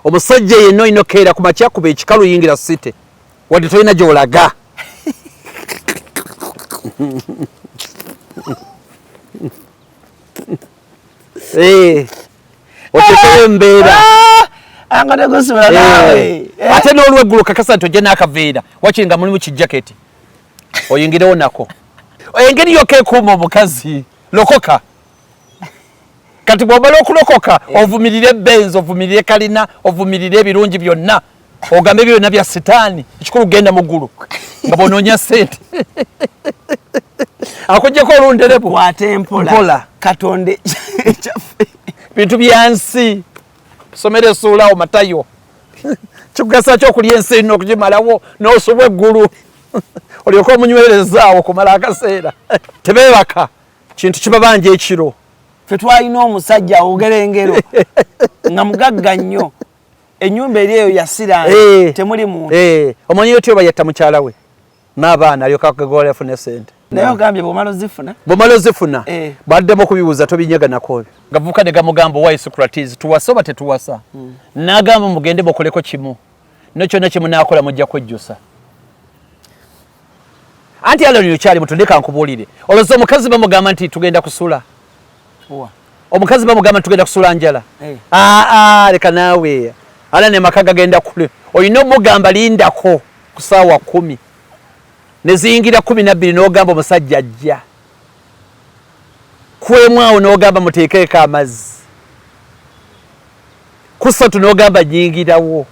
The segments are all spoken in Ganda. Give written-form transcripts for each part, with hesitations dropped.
omusajja yenno inokeera ku makya kuba ekikalu yingira site wadde tolina gy'olaga. Otekeyo embeera ate n'olweggulu kakasa nti ojja n'akaveera wakiri nga mulimu kijaketi oyingirewo nako. Engeri yokka ekuuma omukazi lokoka. Kati bw'omala okulokoka ovumirire benzi, ovumirire kalina, ovumirire ebirungi byonna, ogambe byonna bya sitaani, ekikulu genda mu ggulu nga bw'onoonya ssente. Akuggyeko olunderebu kwate mpola Katonde ekyaffe bintu byansi somera essuulawo Matayo. Kikugasa ky'okulya ensi erina okugimalawo n'osuba eggulu olyoke omunywerezaawo kumala akaseera. Tebeebaka kintu kibabanja ekiro. Ffe twalina omusajja ogerengero nga mugagga nnyo, ennyumba eri eyo yasiranga temuli muntu. Omanyi otyo bayatta mukyala we n'abaana alyoka akagola afune ssente. Naye ogambye bw'omala ozifuna? Bw'omala ozifuna bw'addemu okubibuuza tobinyega nako. Gavuka ne gamugamba owa Socrates tuwasa oba tetuwasa? N'agamba mugende mukoleko kimu, no kyonna kimu n'akola mujja kwejjusa. Anti aloni okyali muto ndeka nkubuulire. Olowooza omukazi bamugamba nti tugenda kusula. Omukazi bamugamba tugenda kusula njala. Leka naawe. Ala ne maka gagenda kule. Olina omugamba lindako ku ssaawa 10. Ne ziyingira 12 n'ogamba omusajja ajja. Kwemu awo n'ogamba muteekeeko amazzi. Ku 3 n'ogamba nyingirawo.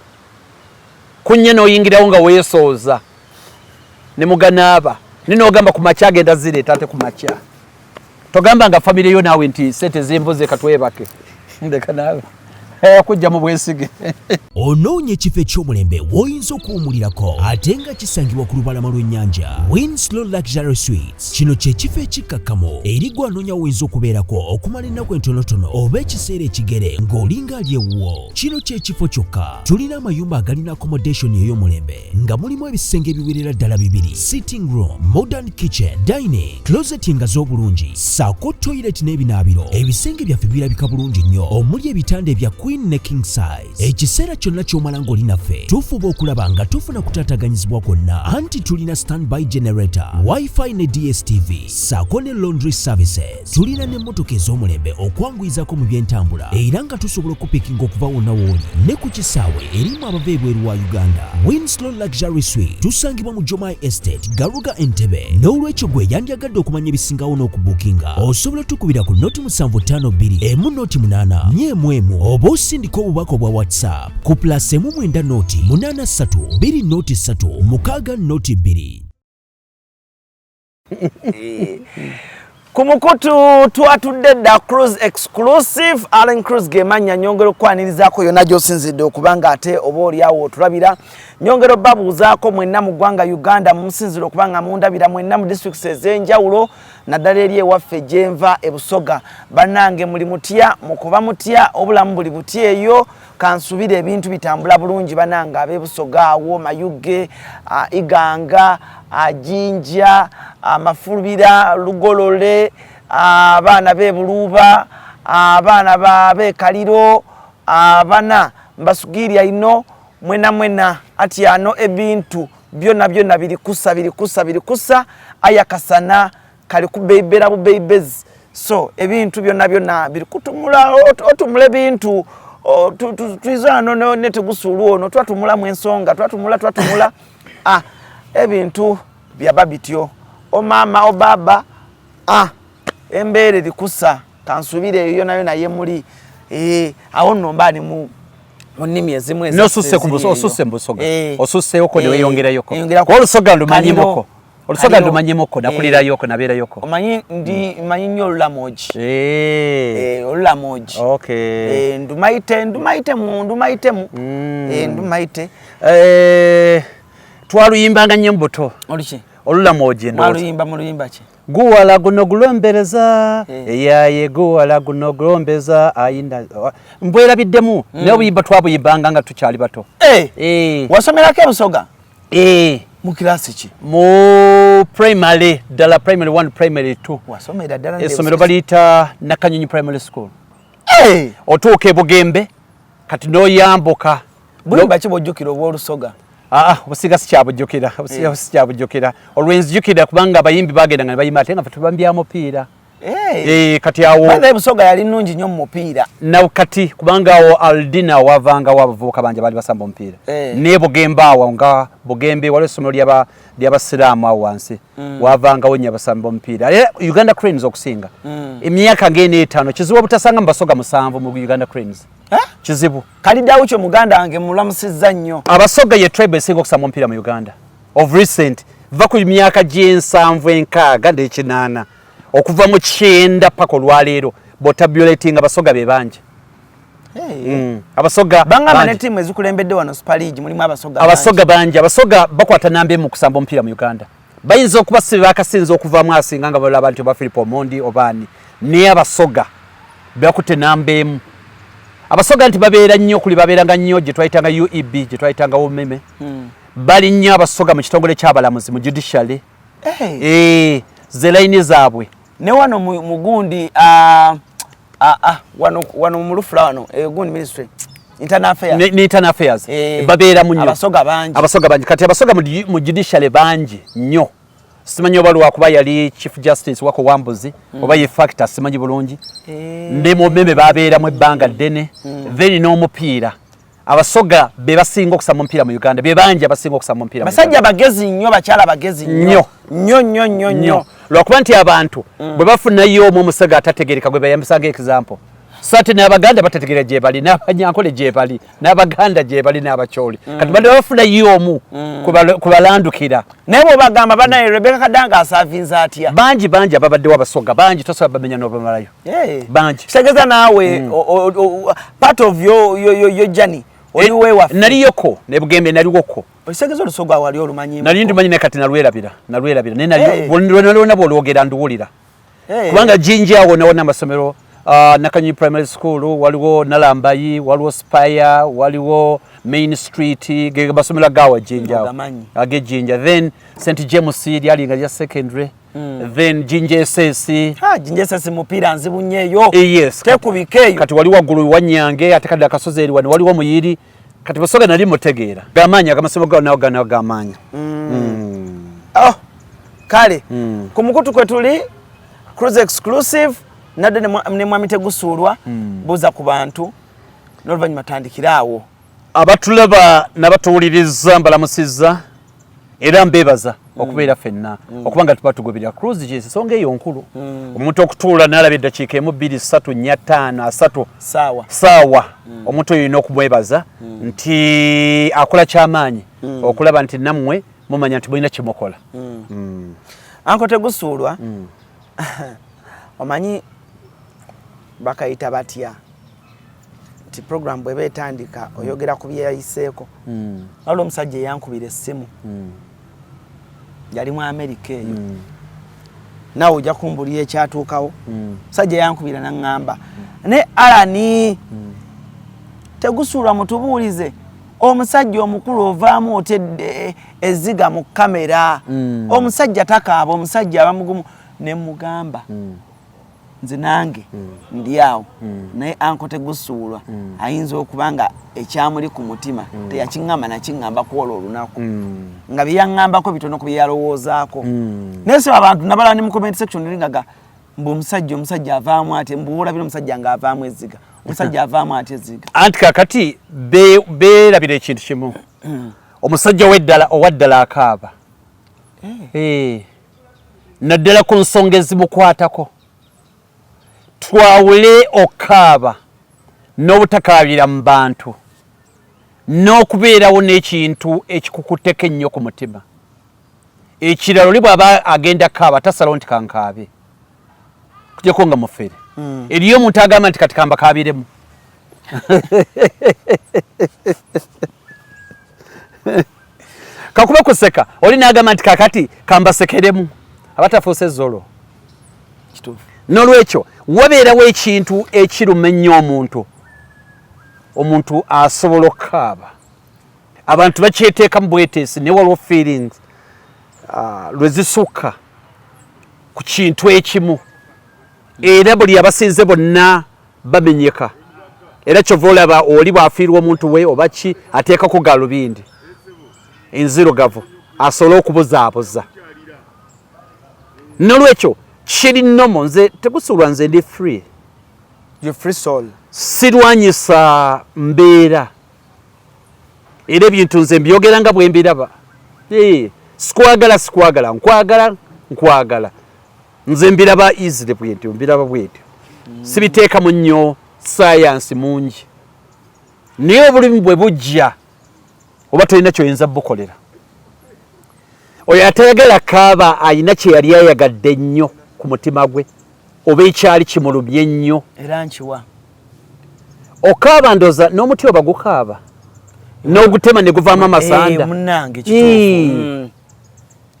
Ku 4 n'oyingirawo nga weesooza. Ne muganaaba. N'ogamba ku makya agenda zireeta ate ku makya. Togamba nga famire yo naawe nti sente zimbuze katwebake. Ndeka naawe. Kujja mu bwesige. Onoonye ekifo eky'omulembe w'oyinza okuwummulirako ate nga kisangibwa ku lubalama lw'ennyanja. Winslow Luxury Suites. Kino kye kifo ekikkakkamu eri gwe anoonya w'oyinza okubeerako okumala ennaku entonotono oba ekiseera ekigere ng'olinga ali ewuwo. Kino kye kifo kyokka. Tulina amayumba agalina accommodation ey'omulembe nga mulimu ebisenge ebiwerera ddala 2, sitting room, modern kitchen, dining, closet nga z'obulungi, ssaako toilet n'ebinaabiro. Ebisenge byaffe birabika bulungi nnyo omuli ebitanda ebya queen ne king size. Ekiseera kyonna ky'omala ng'oli naffe tufuba okulaba nga tufuna kutaataganyizibwa kwonna, anti tulina standby generator, wifi ne DSTV ssaako ne laundry services. Tulina n'emmotoka ez'omulembe okwanguyizako mu by'entambula era nga tusobola okupikinga okuva wonna w'oli ne ku kisaawe erimu abava ebweru wa Uganda. Winslow Luxury Suite tusangibwa mu Jomai Estate, Garuga, Entebbe. N'olwekyo gwe yandyagadde okumanya ebisingawo n'okubuukinga osobola tukubira ku noti 752 emu noti 8 nyemu oba osindika obubaka obwa WhatsApp ku +1 noti 83 2 noti 3 6 noti 2. Ku mukutu twatudde Da Cruise exclusive. Allen Cruise gemanya nyongero kwanirizaako yonna gy'osinzidde okubanga ate oba oliawo otulabira. Nyongero babuuzaako mwenna mu ggwanga Uganda mumusinzire okubanga mundabira mwenna mu districts ez'enjawulo naddala eri ewaffe gyenva e Busoga. Bannange muli mutya mukuba mutya obulamu buli butya eyo kansubire ebintu bitambula bulungi bannange ab'e Busoga awo Mayuge Iganga Jinja Mafulubira Lugolole abaana b'e Buluuba abaana b'e Kaliro abana mbasugirya ino mwena atyano ebintu byonna biri kusa ayakasana kali kubeibera bu babies. So ebintu byonna biri kutumula otumule bintu twizano ne tugusulu ono twatumula mu ensonga twatumula ebintu byaba bityo o mama o baba embeere likusa kansubire eyo nayo naye muri awo nombani mu nnimi ezimu nosusse ku Busoga osusse mu Busoga osusseyoko ne weyongerayoko kwa Olusoga lumanyimoko Olusoga lumanyimoko nakulirayoko nabeerayoko omanyi manyi nnyo Olulamoji Olulamoji ndumayite twaluyimbanga nnyo mbuto oliki Olulamoji ndoluyimba mu luyimba ki guwala guno gulombereza eyaye guwala guno gulombeza ayinda mbwerabiddemu naye obuyimba twabuyimbanga nga tukyali bato. Wasomerako e Busoga mu kirasi ki mu primary ddala primary 1 primary 2 wasomera ddala essomero baliyita Nakanyonyi primary school. Otuuka e Bugembe kati noyambuka bwimba kibojjukira obw'olusoga obusiga sikyabujjukira obusiga sikyabujjukira olwenzijjukira kubanga abayimbi bagenda nga bayimba ate nga fe tubambya mupiira kati awo bana busoga yali nnungi nnyo mu mupiira na kati kubanga awo Aldina wavangawo abavubuka banje bali basamba omupiira ne Bugembe awo nga Bugembe waliwo essomero ly'abasiraamu awo wansi wavangawo nnyo abasamba omupiira Uganda Cranes okusinga emyaka ng'ena 5 kizibu obutasanga mu basoga 7 mu Uganda Cranes kizibu kaliddawo kyo muganda wange mulamusizza nnyo abasoga ye tribe esinga okusamba omupiira mu Uganda of recent va ku myaka g7 6 n'ekinana okuva mu 9 paka olwaleero botabulating abasoga be banje abasoga bangama ne timu ezikulembedde wano Super League mulimu abasoga banje abasoga bakwata nambe mu kusamba omupiira mu Uganda bayinza okuba sibe akasinza okuvaamu asinga nga bala abantu ba Philip Omondi obani ne abasoga bakute nambe abasoga nti babeera nnyo kuli babeeranga nnyo gye twayitanga UEB gye twayitanga omeme bali nnyo abasoga mu kitongole ky'abalamuzi mu judiciary ze layini zaabwe ne wano mugundi wano mu Lufula wano gundi ministry internal affairs babeera mu nnyo abasoga bangi kati abasoga mu judiciary bangi nnyo simanyi oba lwakuba yali chief justice wako Wambuzi oba ye factor simanyi bulungi ndi mu meme babeeramu ebbanga ddene then n'omupiira abasoga be basinga okusamba omupiira mu Uganda be bangi abasinga okusamba omupiira basajja bagezi nnyo bakyala bagezi nnyo lwakuba nti abantu bwe bafunayo omusaga atategereka gwe bayambisanga example sate n'Abaganda batategerera gye bali n'Abanyankole gye bali n'Abaganda gye bali n'Abacholi kati bali bafunayo omu kubalandukira naye bw'obagamba banaye Rebecca Kadanga asavinza atya bangi ababaddewo abasoga bangi tosobola bamenya n'obamalayo bangi kitegeeza naawe part of your journey oliwe waffe naliyoko ne Bugembe naliwoko olisegeza olusoga wali olumanyi nali ndimanyi ne kati nalwerabira ne nalwona bw'olwogera nduwulira kubanga jinja awo nawona amasomero Nakanyi Primary School waliwo Nalambayi waliwo Spire waliwo Main Street ge basomera gawa jinja age jinja then St James yali nga ya secondary then jinja SS jinja SS mupira nzibu nnyo yes tekubikeyo kati waliwo gulu wanyange atekadde akasozi eri waliwo muyiri kati basoga nali mutegeera gamanya akamasomero gawo nawo gamanya kale ku mukutu kwe tuli Cruise Exclusive nadde ne mwami tegusuulwa buuza ku bantu n'oluvannyuma tandikiraawo abatulaba n'abatuwuliriza mbalamusizza era mbeebaza okubeera ffenna okubanga tuba tugobera cruise kyensonga eyo nkulu omuntu okutuula n'alaba eddakiika 1 2 3 4 5 3 saawa omuntu oyo olina okumwebaza nti akola kyamaanyi okulaba nti nammwe mumanya nti mulina kyemukola anko tegusuulwa omanyi bakayita batya nti program bweba etandika oyogera ku byeyayiseeko waliwo omusajja eyankubira essimu yali mu Amerika eyo naawe ojja kumbulira ekyatuukawo omusajja eyankubira naŋŋamba ne Alani tegusuulwa mutubuulize omusajja omukulu ovaamu otedde ezziga mu kamera omusajja takaaba omusajja abamugumu ne mugamba nze nange ndi awo naye anko tegusuulwa ayinza okuba nga ekyamuli ku mutima teyakiŋŋamba nakiŋŋamba ku olwo olunaku nga bye yaŋŋambako bitono ku bye yalowoozaako naye so abantu nabala ne mu comment section eringaga mbu omusajja avaamu ate mbuwulabira omusajja nga avaamu ezziga omusajja avaamu ate ezziga anti kakati beerabira ekintu kimu omusajja owaddala akaaba naddala ku nsonga ezimukwatako twawule okaaba n'obutakaabira mu bantu n'okubeerawo n'ekintu ekikukutteko ennyo ku mutima ekirala oli bw'aba agenda kaaba tasalawo nti kankaabe kujjako nga mufere eriyo omuntu agamba nti kati kamba kaabiremu kakuba kuseka oli n'agamba nti kakati kambasekeremu abatafuuse zolo n'olwekyo wabeerawo ekintu ekiruma ennyo omuntu asobola okukaaba abantu bakyeteekamu bweteesi ne waliwo feelings lwe zisukka ku kintu ekimu era buli abasinze bonna bamenyeka era kyova olaba oli bw'afiirwa omuntu we oba ki ateekako galubindi enzirugavu asobole okubuzaabuza. Nolwekyo kiri nnomo nze tegusuulwa nze ndi free. Sirwanyisa mbeera era ebintu nze mbyogera nga bwe mbiraba. Sikwagala nkwagala nze mbiraba easily bwentyo mbiraba bwentyo. Sibiteekamu nnyo science mungi naye obulimi bwe bujja oba tolina kyoyinza bukolera. Oyo atayagala kaaba ayina kye yali ayagadde ennyo ku mutima gwe oba ekyali kimulumye ennyo era nkiwa okaaba ndoza n'omuti oba gukaaba n'ogutema ne guvaamu amasanda. Munnange kituufu.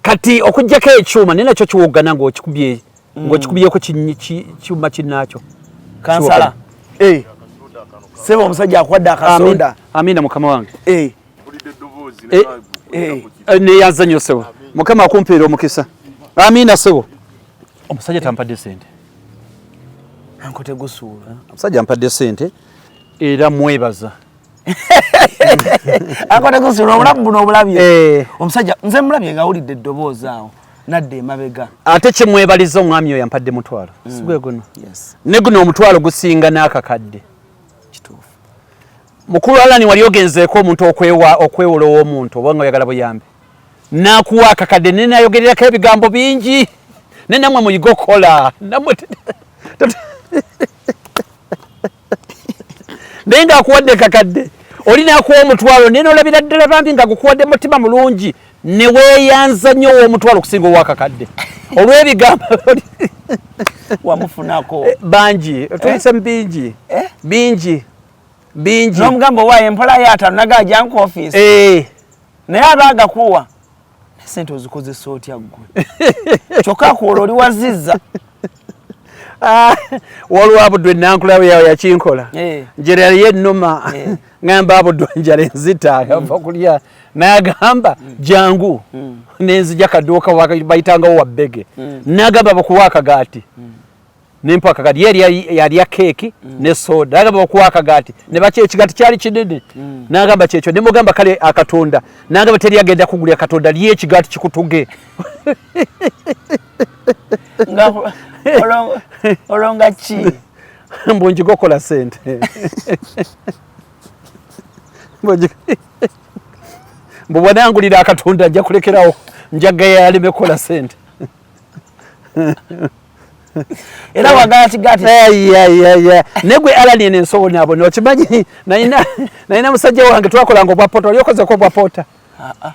Kati okuggyako ekyuma naye nakyo kiwogana ng'okikubyeko kyuma kinnaakyo. Kansala sebo omusajja akwadde akasoda. Amina mukama wange. Neyanza nnyo sebo mukama akumpeera omukisa. Amina sebo. Omusajja tampadde sente. Ankote gusuula. Omusajja ampadde sente era mwebaza. Ankote gusuula obulamu buno obulabye. Omusajja nze mulabye nga awulidde eddoboozi awo nadde emabega. Ate kye mwebaliza omwami oyo yampadde mutwalo. Sigwe guno. Ne guno omutwalo gusinga n'akakadde. Kituufu. Mukulu Alani wali ogenzeeko omuntu okwewola ow'omuntu oba nga oyagala buyambe. N'akuwa akakadde ne nayogererako ebigambo bingi. Ne namwe muyiga okukola. Naye ng'akuwadde kakadde. Oli n'akuwa omutwalo naye n'olabira ddala bambi nga gukuwadde mutima mulungi ne weeyanza nnyo ow'omutwalo okusinga ow'akakadde. Olw'ebigambo wamufunako bangi tuyise bingi n'omugambo owaayo empola y'ataano nagajja nku ofiisi naye abaagakuwa sente ozikozesa otya ggwe kyokka akuwola oli wazizza. Waliwo Abuddu ennankulawe yawe yakinkola njera ye nnuma ngamba Abuddu enjala enzita yava kulya n'agamba jangu nenzija kaduuka bayitangawo wabbege n'agamba bakuwa akagaati nempa akagaati yalya keeki ne soda n'agamba bakuwa akagaati ne bakye ekigaati kyali kinene n'agamba kyekyo ne mugamba kale akatunda n'agamba teri agenda kugulya katonda lye ekigaati kikutuge. olonga ki mbunjigokola sente mbubwanangulira akatunda nja kulekerawo njagaya alimekola sente era wagala kigaati negwe Alani nensobona abo nokimanyi nalina musajja wange twakolanga obwapota oli okozeko obwapota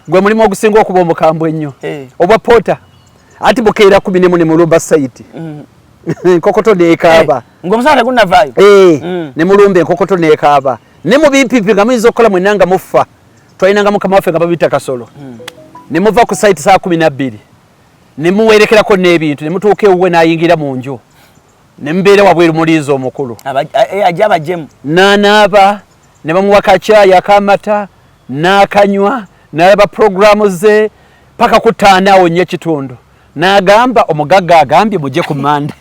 gwe mulimu ogusinga okuba omukambwe ennyo obwapota ati bukeera 14 ne mulumba site enkokoto neekaaba ng'omusana tegunnavaayo ne mulumba enkokoto neekaaba ne mu bimpipi nga muyinza okukola mwenna nga mufa twalinanga mukama waffe nga babiyita Kasolo ne muva ku site saa 12 ne muwerekerako n'ebintu ne mutuuka ewuwe n'ayingira mu nju ne mubeera wabweru muliizi omukulu ajja abajemu n'anaaba ne bamuwa kacaayi akamata n'akanywa n'alaba puroguramu ze paka ku 5 awo nnyo ekitundu n'agamba omugagga agambye mujje ku Mande.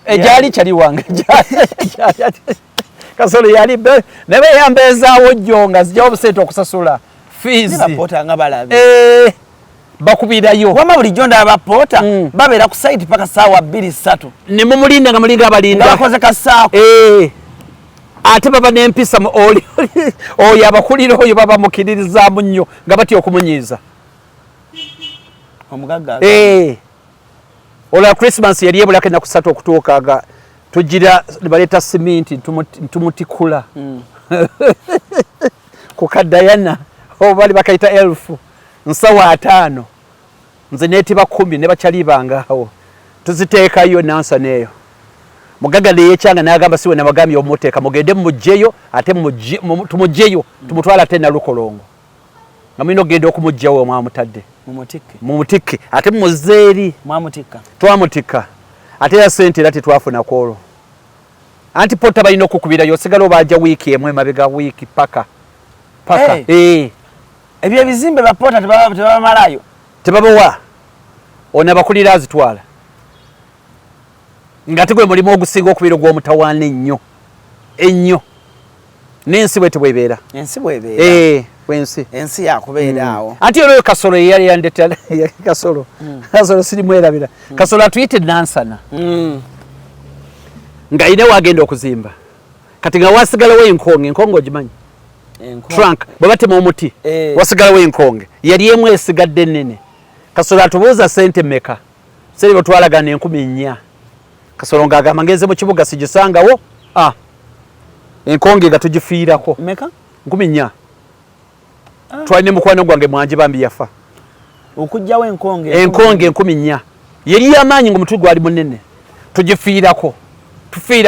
Ejali kyali wange Kasolo yali ne beyambezaawo jjo nga zijjawo obusente okusasula fees bakubirayo wama bulijjo ndaba poota babeera ku site paka saawa 2-3 ne mumulinda nga mulinga abalinda bakoze kasaako ate baba n'empisa oyo abakulira oyo baba mukiririzaamu nnyo nga batya okumunyiiza omugagga olwa Christmas yali ebulako ennaku 3 okutuuka tugira baleeta siminti tumutikula ku Kadayana obali bakayita elfu nsawa 5 nze neetiba 10 ne bakyalibanga awo tuziteekayo nansa neeyo mugagga neyekyanga n'agamba siwe nabagambye omuteeka mugende mumugjeyo ate tumugjeyo tumutwala ate nalukolongo nga mulina okugenda okumugjawo mwamutadde mumutikke ate mumuzeeri twamutikka ate ya sente era tetwafuna olwo anti pota balina okukubirayo osigala obajja wiiki emu emabega wiiki paka ebyo ebizimbe bapota tebabamalayo tebabawa ona bakulira azitwala ngati gwe mulimo ogusinga okubira gw'omutawaana ennyo n'ensi bwe tebwebeera ensi yakubeera awo anti olwo Kasolo yeyali yandetera Kasolo sirimwerabira Kasolo atuyite nansana nga ine wagenda okuzimba kati nga wasigalawo enkonge ogimanyi trunk bwe batema omuti wasigalawo enkonge yali emu esigadde ennene Kasolo atubuuza sente meka seri bwetwalagana 4,000 Kasolo ng'agamba ngenze mu kibuga sigisangawo enkonge nga tugifiirako meka 4,000 twalina mukwano gwange Mwangi bambi yafa okujjawo enkonge 4,000 yeri y'amaanyi ng'omutwe gwali munene tufiira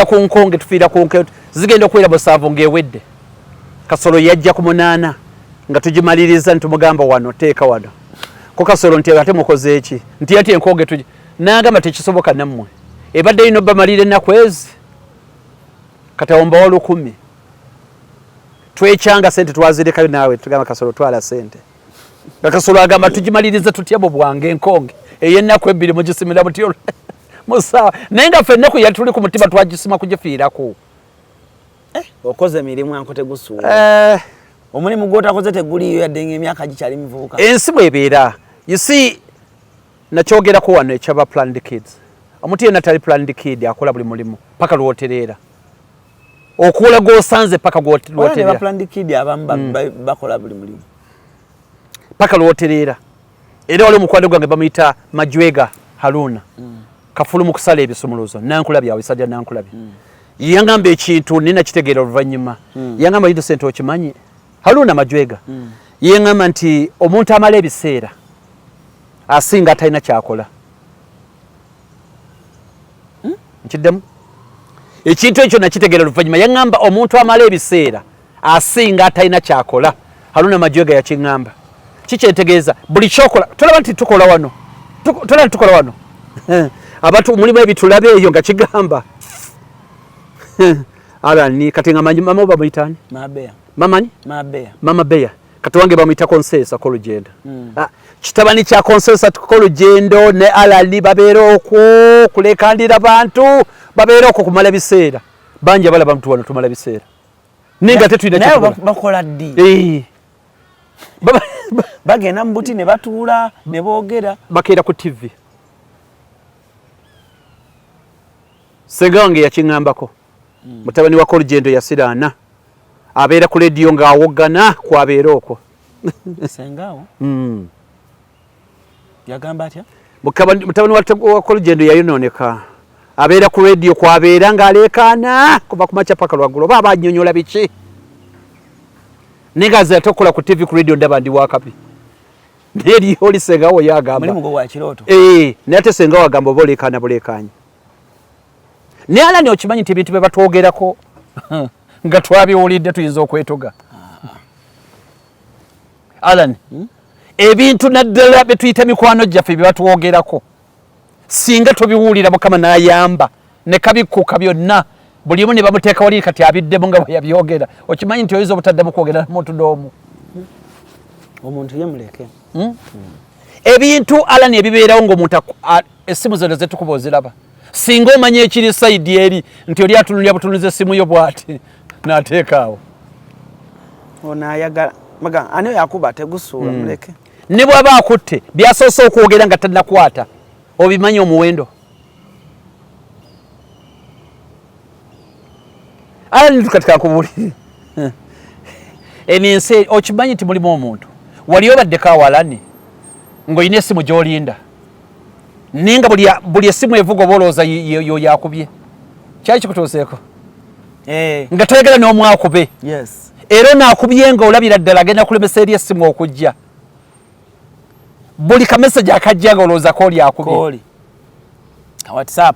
ku nkonge zigenda okuwera busaavu ng'ewedde Kasolo yajja ku 8 nga tugimaliriza ntumugamba wano teeka wano ko Kasolo nti ate mukoze eki nti ati enkonge n'agamba tekisoboka nammwe ebadde ino bamalire ennaku ezi kati awombawo 10,000 twekyanga sente twazirekayo naawe tugamba Kasolo twala sente nga Kasolo agamba tugimaliriza tutya mu bwange enkonge ey'ennaku 2 mugisimira muti musawa naye nga ffe ennaku yali tuli ku mutima twagisima kugifiirako okoze emirimu anko tegusuula omulimu gw'otakoze teguliyo yadde ng'emyaka gikyali mivubuka ensi bw'ebeera you see nakyogerako wano ekyaba planned kids omuntu yenna tali planned kid akola buli mulimu paka lwotereera okuula gw'osanze paka lwotereera planned kid abamu bakola buli mulimu paka lwotereera era wali omukwano gwange bamuyita Majwega Haruna kafulu mu kusala ebisumuluzo Nankulabye awo Sadya Nankulabye yangamba ekintu nina kitegeera oluvannyuma yangamba yido sente okimanyi Haruna Majwega yangamba nti omuntu amala ebiseera asinga atalina kyakola nkiddemu ekintu ekyo nakitegeera oluvannyuma yangamba omuntu amala ebiseera asinga atalina kyakola Haruna Majwega yakiŋŋamba kikyentegeeza buli kyokola tolaba nti tukola wano abantu mulimu ebitulabe eyo nga kigamba alani kati nga manyi mama bamuyitani mama beya kati wange bamuyita Konsesa Kolugendo kitabani kya Konsesa Kolugendo ne alani babeera okwo kulekandira bantu babeera okwo kumala ebiseera bangi abalaba mtu wano tumala ebiseera ninga tetulina kyakola bakola ddi bagenda mu buti ne batuula ne boogera bakeera ku TV Segange yakiŋŋambako mutabani wa Kolugendo yasiraana abeera ku leediyo ng'awogana kwabeera okwo sengawo yagamba atya mutabani wa Kolugendo yayonooneka abeera ku leediyo kwabeera ng'aleekaana kuva ku makya paka lwaggulu oba abannyonnyola biki naye ng'aze ate okukola ku TV ku leediyo ndaba ndi wakabi naye eriyo oli Sengawo yagamba mulimu gwo gwa kirooto naye ate Sengawo agamba oba oleekaana buleekaanyi naye Alani okimanyi nti ebintu bye batwogerako nga twabiwulidde tuyinza okwetoga Alani ebintu naddala bye tuyita mikwano gyaffe bye batwogerako singa tobiwulira Mukama n'ayamba ne kabikkuka byonna buli omu ne bamuteeka wali kati abiddemu nga bwe yabyogera okimanyi nti oyinza obutaddamu kwogera muntu n'omu omuntu ye muleke ebintu Alani ebibeerawo ng'omuntu essimu zino zetukuba oziraba singa omanye ekiri sayidi eri nti oli atunulya butunuzi essimu yo bw'ati n'ateeka awo ono ayagala ani oyo akuba tegusuula muleke ne bw'aba akutte byasoose okwogera nga tannakwata obimanyi omuwendo Alani tukatika nkubuulire eno ensi okimanyi nti mulimu omuntu wali obaddeko awo Alani ng'olina essimu gy'olinda ninga buli essimu evuga oba olowooza yo yakubye kyali kikutuuseeko nga toyagala n'omwakube era naakubye nga olabira ddala agenda kulemesa eri essimu okujja buli kameseji akajja nga olowooza ko oli akubye WhatsApp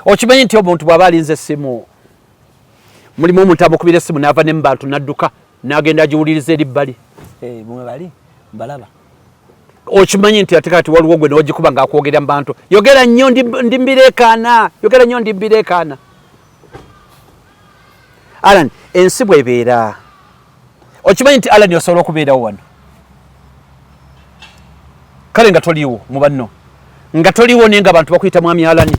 okimanyi nti omuntu bw'aba alinza essimu mulimu omuntu amukubira essimu n'ava ne mu bantu n'adduka n'agenda agiwuliriza eri bbali bumwe bali mbalaba okimanyi nti ate kati waliwo gwe n'ogikuba ng'akwogera mu bantu yogera nnyo ndi mbireekaana Alani ensi bw'ebeera okimanyi nti Alani osobola okubeerawo wano kale nga toliwo mu banno nga toliwo nenga abantu bakuyita mwami Alani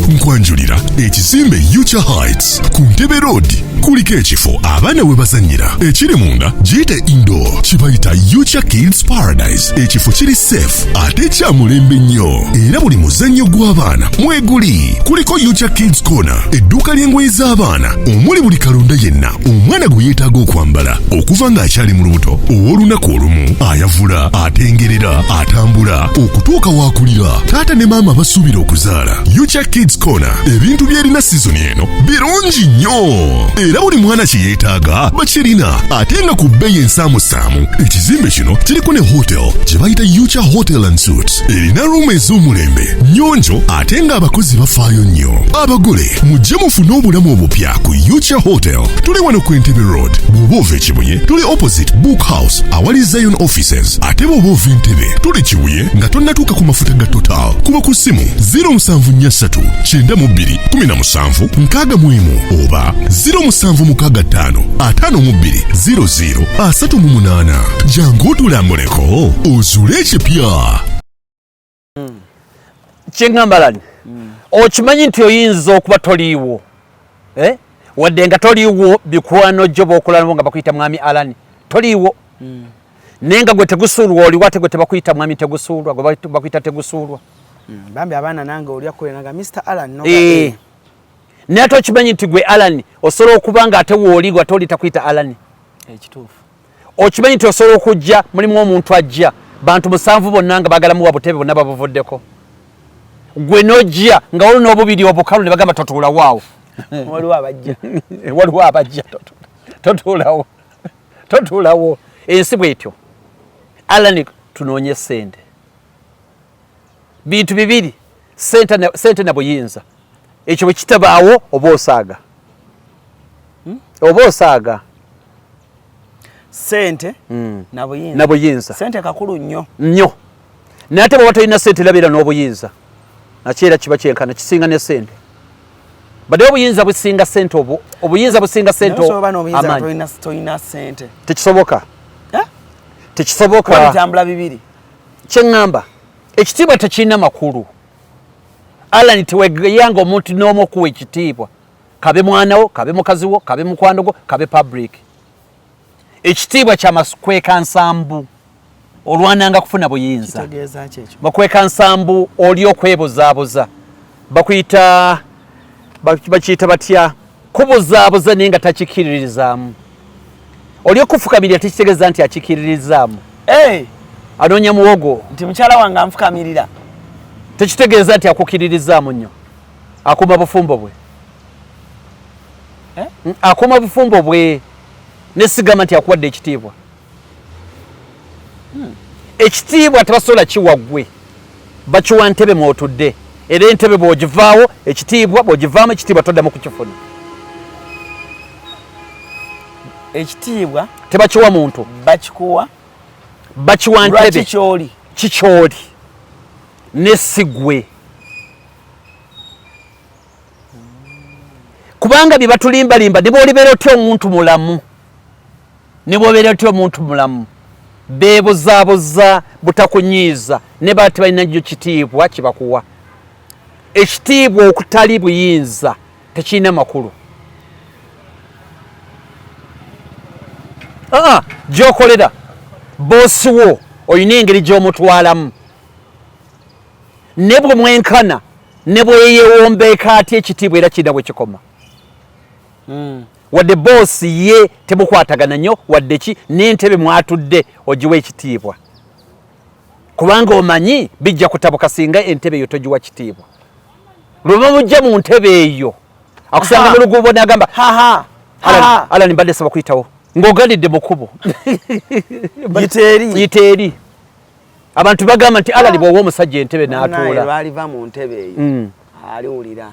nkwanjulira ekizimbe Yucha Heights ku Ntebe Road kuliko ekifo abaana we bazannyira ekiri munda giyite indoor kibayita Yucha Kids Paradise ekifo kiri safe ate kya mulembe nnyo era buli muzannyo gw'abaana mweguli kuliko Yucha Kids Corner edduuka ly'engoye z'abaana omuli buli kalonda yenna omwana gwe yeetaaga okwambala okuva ng'akyali mu lubuto ow'olunaku olumu ayavula atengerera atambula okutuuka waakulira taata ne maama basuubira okuzaala Yucha Kids Corner ebintu by'erina sizoni eno birungi nnyo era buli mwana kye yeetaaga bakirina ate nga ku bbeeyi ensaamusaamu ekizimbe kino kiriko ne hotel gye bayita Yucha Hotel and Suites erina ruumu ez'omulembe nnyonjo ate ng'abakozi bafaayo nnyo abagole mujje mufune obulamu obupya ku Yucha Hotel tuli wano ku Entebbe Road bw'oba ova Kibuye tuli opposite Book House awali Zion Offices ate bw'oba ova Entebbe tuli Kibuye nga tonnatuuka ku mafuta ga Total kuba ku ssimu 0743 92 17 61 oba 0765 52 00 38 jangu otulambuleko ozuule ekipya kyeŋŋambalani okimanyi nti oyinza okuba toliiwo wadde nga toliiwo bikwano gyo b'okulaba nga bakuyita mwami Alani toliiwo naye nga gwe tegusuulwa oliwo ate gwe tebakuyita mwami tegusuulwa gwe bakuyita tegusuulwa bambi abaana nange olyakulenaga Mr. Alani naye ate okimanyi nti gwe Alani osobola okuba nga ate wooliwo ate oli takuyita Alani ekituufu okimanyi nti osobola okujja mulimu omuntu ajja bantu 7 bonna nga bagalamu wa butebe bonna babuvuddeko gwe nojja nga waliwo n'obubiri obukalu ne bagamba totuulawo awo waliwo abajja totuulawo ensi bwetyo Alani tunoonye ssente bintu bibiri ssente na buyinza ekyo bwe kitabaawo oba osaaga ssente na buyinza ssente kakulu nnyo naye ate bw'oba tolina ssente labeera n'obuyinza nakyera kiba kyenkana kisinga ne ssente badde obuyinza businga ssente obuyinza businga ssente amaanyi tolina ssente tekisoboka tambula bibiri kyeŋŋamba ekitiibwa tekirina makulu Alani tewegeyanga omuntu n'omu okuwa ekitiibwa kabe mwanawo kabe mukaziwo kabe mukwanogo kabe public ekitiibwa kyamakweka nsambu olwananga kufuna buyinza bakweka nsambu oli okwebuzaabuza bakiyita batya kubuzaabuza naye nga takikiririzaamu oli okufukamirira tekitegeeza nti akikiririzaamu anoonya muwogo nti mukyala wange anfukamirira tekitegeeza nti akukiririzaamu nnyo akuuma bufumbo bwe akuuma bufumbo bwe nesigama nti akuwadde ekitiibwa ekitiibwa tebasobola kiwa ggwe bakiwa Ntebe mwotudde era Entebbe bw'ogivaawo ekitiibwa bw'ogivaamu ekitiibwa toddamu kukifuna ekitiibwa tebakiwa muntu bakiwa Ntebbe kikyoli nesigwe kubanga bye batulimbalimba ne bw'olibeera otya omuntu mulamu beebuzaabuza butakunyiiza ne bati balina nnyo kitiibwa kibakuwa ekitiibwa okutali buyinza tekirina makulu gyokolera boosi wo olina engeri gy'omutwalamu ne bwe mwenkana ne bwe yeewombeeka atya ekitiibwa era kirina bwe kikoma wadde boosi ye temukwatagana nnyo wadde ki n'Entebbe mwatudde ogiwa ekitiibwa kubanga omanyi bijja kutabuka singa Entebbe eyo togiwa kitiibwa lweba mujja mu Ntebbe eyo akusanga mu luguubo n'agamba Alani mbadde saba kuyitawo ng'ogalidde mu kkubo yiteeri abantu bagamba nti Alani bw'owa omusajja Entebbe n'atuula aliva mu Ntebbe eyo aliwulira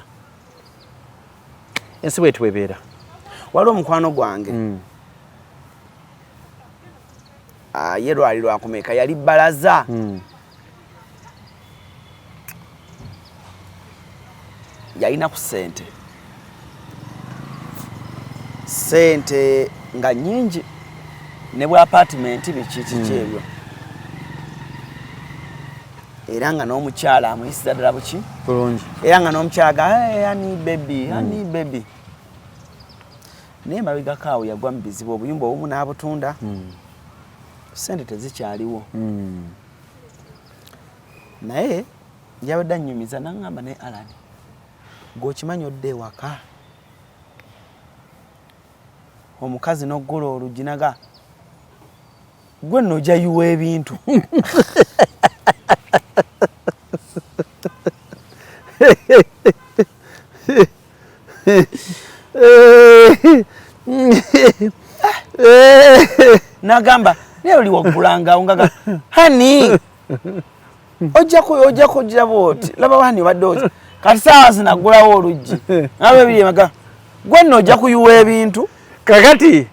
ensi bwetyo bwebeera waliwo omukwano gwange ye lwali lwakumeka yali bbalaza yalina ku ssente nga nnyingi ne bwa apartment biki ebyo era nga n'omukyala amuyisiza ddala buki bulungi era nga n'omukyala ga honey baby naye mabegako awo yagwa mu bizibu obuyumba obumu n'abutunda sente tezikyaliwo naye yabadde annyumiza n'aŋŋamba naye Alan gweokimanyi odde ewaka omukazi n'oggula oluggi naga gwe nno ojja yiwa ebintu nagamba naye oli waggulangawo ngaga hani ojja kujja bwoti laba wani obadde oti kati saawa zinaggulawo oluggi nabebiriyemaga gwe nno ojja kuyiwa ebintu kakati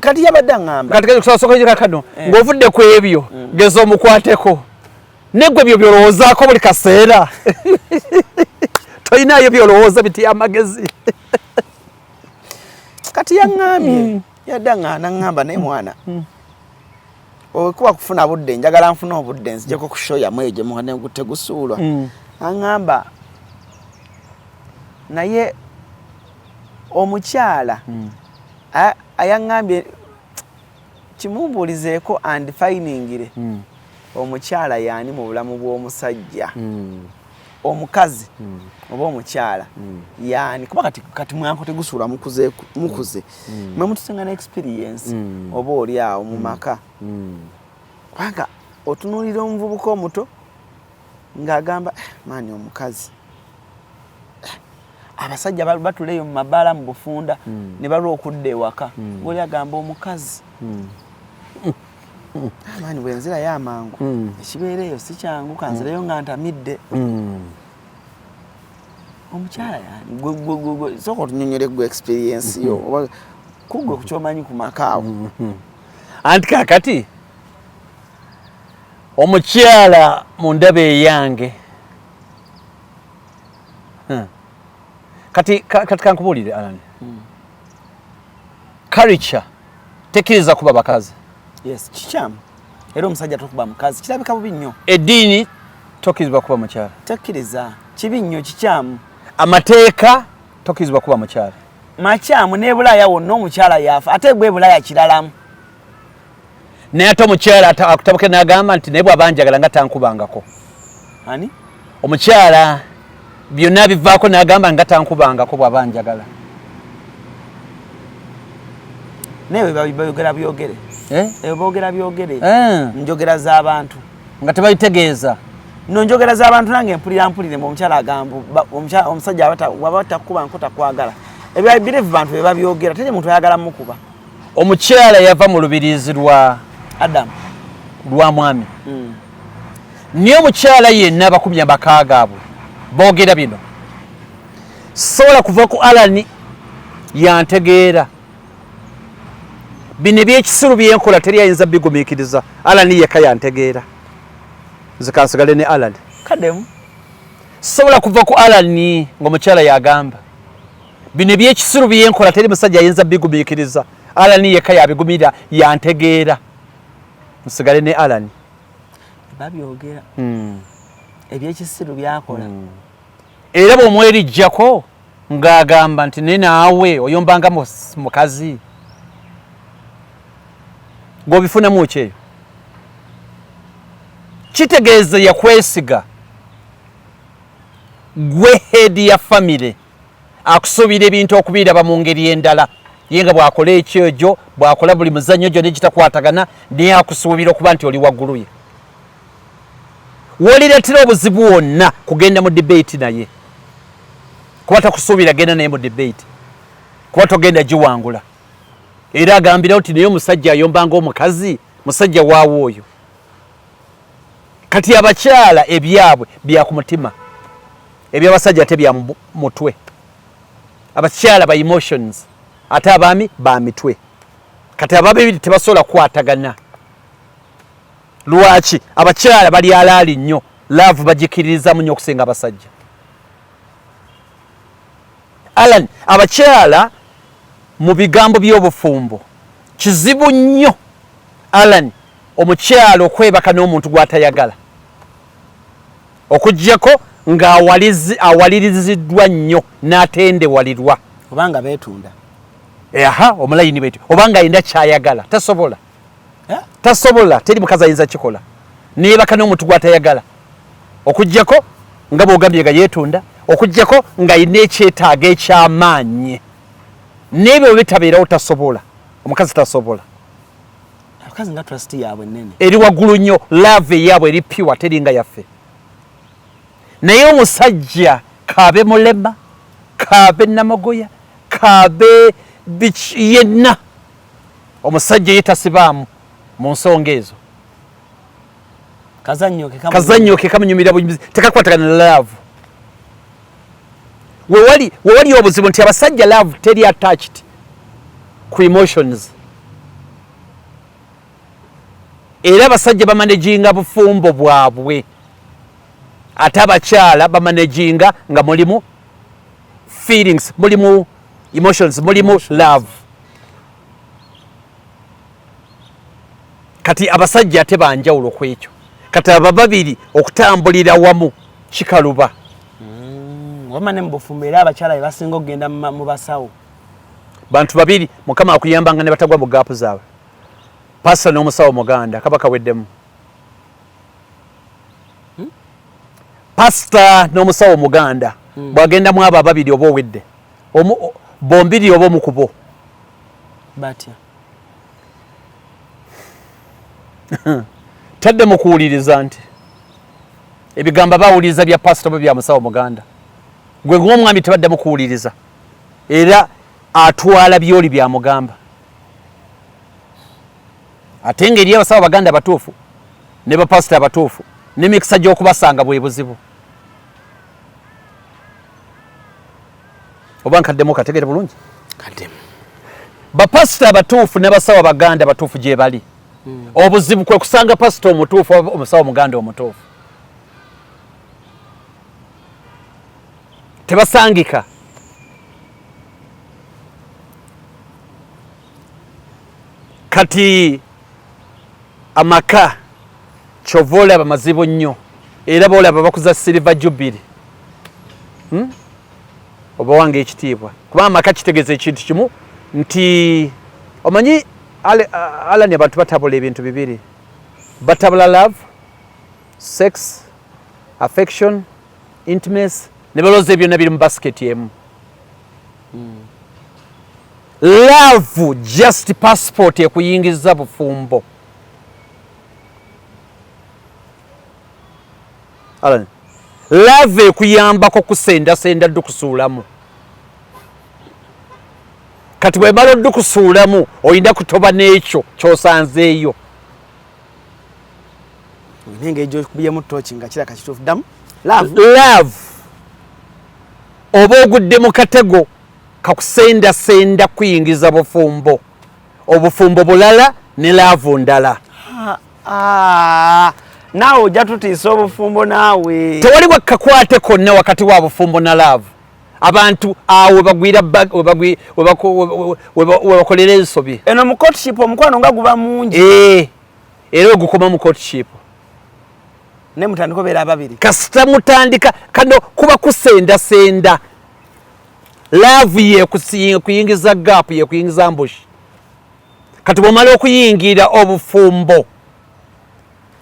kati yabadde aŋŋamba kati sokoyira kano ng'ovudde ku ebyo geza omukwateko negwe ebyo byolowoozaako buli kaseera toyinayo byolowooza biti amagezi kati yaŋŋambye yadde naŋŋamba naye mwana okuba kufuna budde njagala nfuna obudde nzijeko ku show yamwe egyo tegusuulwa aŋŋamba naye omukyala ayaŋŋambye kimumbuulizeeko andifainingire omukyala yaani mu bulamu bw'omusajja omukazi oba omukyala yaani kuba kati mwanko tegusuula mukuze mwe mutusenga ne experience oba oli awo mu maka kubanga otunuulira omuvubuka omuto ng'agamba maani omukazi abasajja batuleyo mu mabaala mu bufunda ne balwa okudda ewaka oli agamba omukazi maani bwenzirayo amangu ekibeera eyo si kyangu kanzireyo nga ntamidde omukyala yani sooka otunyonyole gwe experience yo oba kugwe kukyomanyi ku makaawo anti kakati omukyala mu ndaba eyange kati kankubuulire Alan culture tekkiriza kuba bakazi yes kikyamu era omusajja tokuba mukazi kirabika bubi nnyo eddiini tokkirizibwa kuba mukyala tekkiriza kibi nnyo kikyamu amateeka tokkirizibwa kuba mukyala makyamu ne Bulaaya wonna omukyala yaafa ate gwe Bulaaya kiralamu naye ate omukyala akutabuke n'agamba nti naye bw'abanjagala nga tankubangako ani omukyala byonna bivaako n'agamba nga tankubangako bw'abanjagala naye bayogera byogere boogera byogere njogera z'abantu nga tebayitegeeza no njogera z'abantu nange mpulire mu omukyala agamba omusajja waba takuba nko takwagala ebyo birivu bantu bye babyogera teri muntu ayagala mukuba omukyala yava mu lubirizi lwa Adam lwa mwami niyo omukyala yenna abakumi abakaaga abo boogera bino sobola kuva ku Alan yantegeera bino ebyekisiru byenkola teri ayinza bigumiikiriza Alan yekka yantegeera zikansigale ne Alan kademu sobola kuva ku Alan ng'omukyala yagamba bino ebyekisiru byenkola teri musajja ayinza bigumiikiriza Alan yekka yabigumira yantegeera nsigale ne Alan babyogera ebyekisiru byakola era bw'omwerijjako ng'agamba nti ne naawe oyombanga mukazi ng'obifunamu ki eyo kitegeeza yakwesiga gwe heedi ya famire akusuubira ebintu okubiraba mu ngeri endala ye nga bw'akola ekyojo bw'akola buli muzannyo gyonna ekitakwatagana naye akusuubira okuba nti oli waggulu ye woliretera obuzibu wonna kugenda mu debate naye kuba takusuubira genda naye mu debate kuba togenda giwangula era agambirawo nti naye omusajja ayombanga omukazi musajja waawo oyo kati abakyala ebyabwe bya ku mutima ebyabasajja te bya mutwe abakyala ba emotions ate abaami ba mitwe kati ababiri tebasobola kukwatagana lwaki abakyala bali alaali nnyo laavu bagikiririzamu nnyo okusinga abasajja Alan abakyala mu bigambo by'obufumbo kizibu nnyo Alan omukyala okwebaka n'omuntu gw'atayagala okujjako ng'awaliriziddwa nnyo n'atendewalirwa obanga beetunda omulayini betu obanga ayina kyayagala tasobola teri mukazi ayinza kikola neebaka n'omuntu gw'atayagala okujjako nga bw'ogambye nga yeetunda okujjako ng'ayina ekyetaago eky'amaanyi n'ebyo bitabeerawo tasobola omukazi tasobola abakazi nga trust yaabwe nnene eri waggulu nnyo love eyaabwe eri piwa teri nga yaffe naye omusajja kaabe mulema kaabe namagoya kaabe yenna omusajja yetasibaamu mu nsonga ezo kazannyo ke kamunyumira bunyumizi tekakwatagana love wewali obuzibu nti abasajja love teri attached ku emotions era abasajja bamanaginga bufumbo bwabwe ate abakyala bamanaginga nga mulimu feelings mulimu emotions mulimu love kati abasajja ate banjawulo kwekyo kati aba babiri okutambulira wamu kikaluba wamane mbufumbo era abakyala bebasinga okugenda mu basawo bantu babiri mukama akuyambanga ne batagwa mu gaapu zaabwe pastor n'omusawo muganda kabaka weddemu pastor n'omusawo muganda bwagenda mu abo ababiri oba owedde bombiri oba omukubo batya tadde mu kuwuliriza nti ebigambo bawuliriza bya pastor oba bya musawo muganda gwe ng'omwami tebadde mu kuwuliriza era atwala byoli byamugamba ate ngeri abasawo baganda batuufu ne bapasita abatuufu n'emikisa gy'okubasanga bwe buzibu oba nkaddemu kategere bulungi bapasita abatuufu ne basawo baganda abatuufu gye bali obuzibu kwe kusanga pasita omutuufu oba omusawo muganda omutuufu tebasangika kati amaka kyova olaba mazibu nnyo era boolaba bakuza silver jubilee oba wange ekitiibwa kuba amaka kitegeeza ekintu kimu nti omanyi alani abantu batabula ebintu bibiri batabula love sex affection intimacy ne balowooza ebyonna biri mu basiketi emu love just passport ekuyingiza bufumbo love ekuyambako kusendasenda ddukusuulamu kati bwemala oddukusuulamu olina kutoba n'ekyo kyosanzeeyo engeri gyokubiyemu tooki nga kiraka kituufu ddamu love oba ogudde mu katego kakusendasenda kuyingiza bufumbo obufumbo bulala ne laavu ndala naawe ojja tutiisa obufumbo naawe tewali wakakwate konna wakati wa bufumbo na laavu abantu awo webagwira webakolera ensobi eno mu courtship omukwano nga guba mungi era ogukoma mu courtship ne mutandika obeera ababiri kasita mutandika kano kuba kusendasenda laavu yekuyingiza gaapu yekuyingiza mbushi kati bwomala okuyingira obufumbo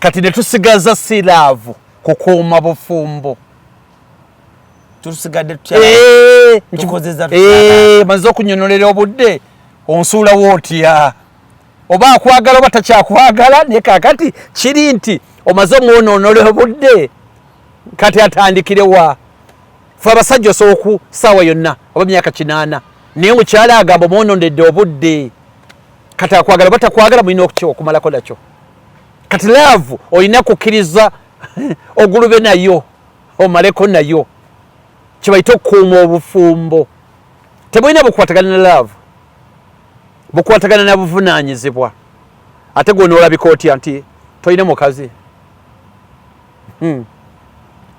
kati ne tusigaza si laavu kukuuma bufumbo tusigadde maze okunyonolera obudde onsuulawo otya oba akwagala oba takyakwagala naye kakati kiri nti omaze omwonoonolera obudde kati atandikirewa fe abasajja osobola ku ssaawa yonna oba myaka 8 naye omukyala agamba omwonondedde obudde kati akwagala oba takwagala mulina okumalako nakyo kati laavu olina kukkiriza ogulube nayo omaleko nayo kibaita okukuuma obufumbo tebulina bukwatagana na laavu bukwatagana na buvunaanyizibwa ate gwonoolabika otya nti tolina mukazi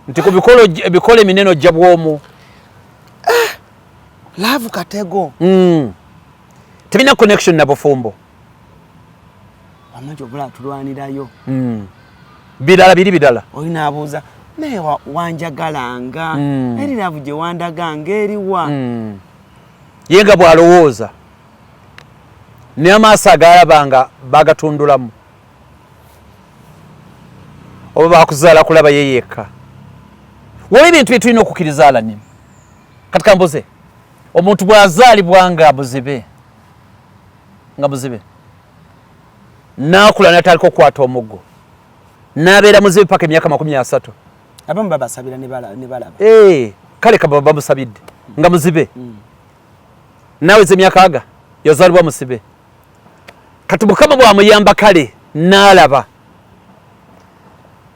nti ku ebikolo eminene ojja bwomu laavu katego tebina connection na bufumbo wamanje obula tulwanirayo birala biri bidala olina abuuza naye wanjagalanga eri love gye wandaganga eriwa ye nga bw'alowooza naye amaaso agaalabanga bagatundulamu oba bakuzaala kulaba ye yekka waliwo ebintu bye tulina okukkiriza alani kati kambuze omuntu bw'azaalibwa nga muzibe n'akula n'atandika okukwata omuggo n'abeera muzibe paka emyaka 30 abamu babasabira ne balaba kale kaba bamusabidde nga muzibe naweza emyaka aga yazaalibwa musibe kati mukama bw'amuyamba kale n'alaba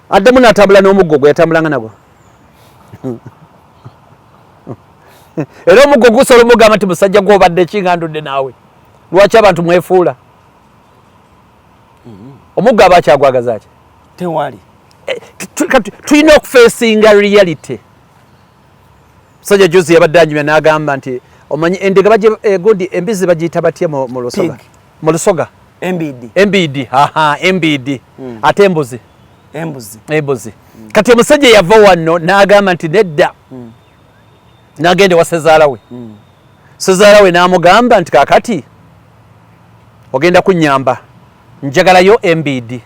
addamu n'atambula n'omuggo gwe yatambulanga nagwo era omuggo gusobola omugamba nti musajja gw'obadde ki nga ndudde naawe lwaki abantu mwefuula omuggo aba akyagwagaza ki tewali tulina okufeesinga reality musajja juzi yabadde anyumya n'agamba nti omanyi endiga gundi embizi bagiyita batya mu lusoga embidi ate embuzi kati omusajja yava wano n'agamba nti nedda n'agenda wa sezaala we n'amugamba nti kaakati ogenda kunnyamba njagalayo embidi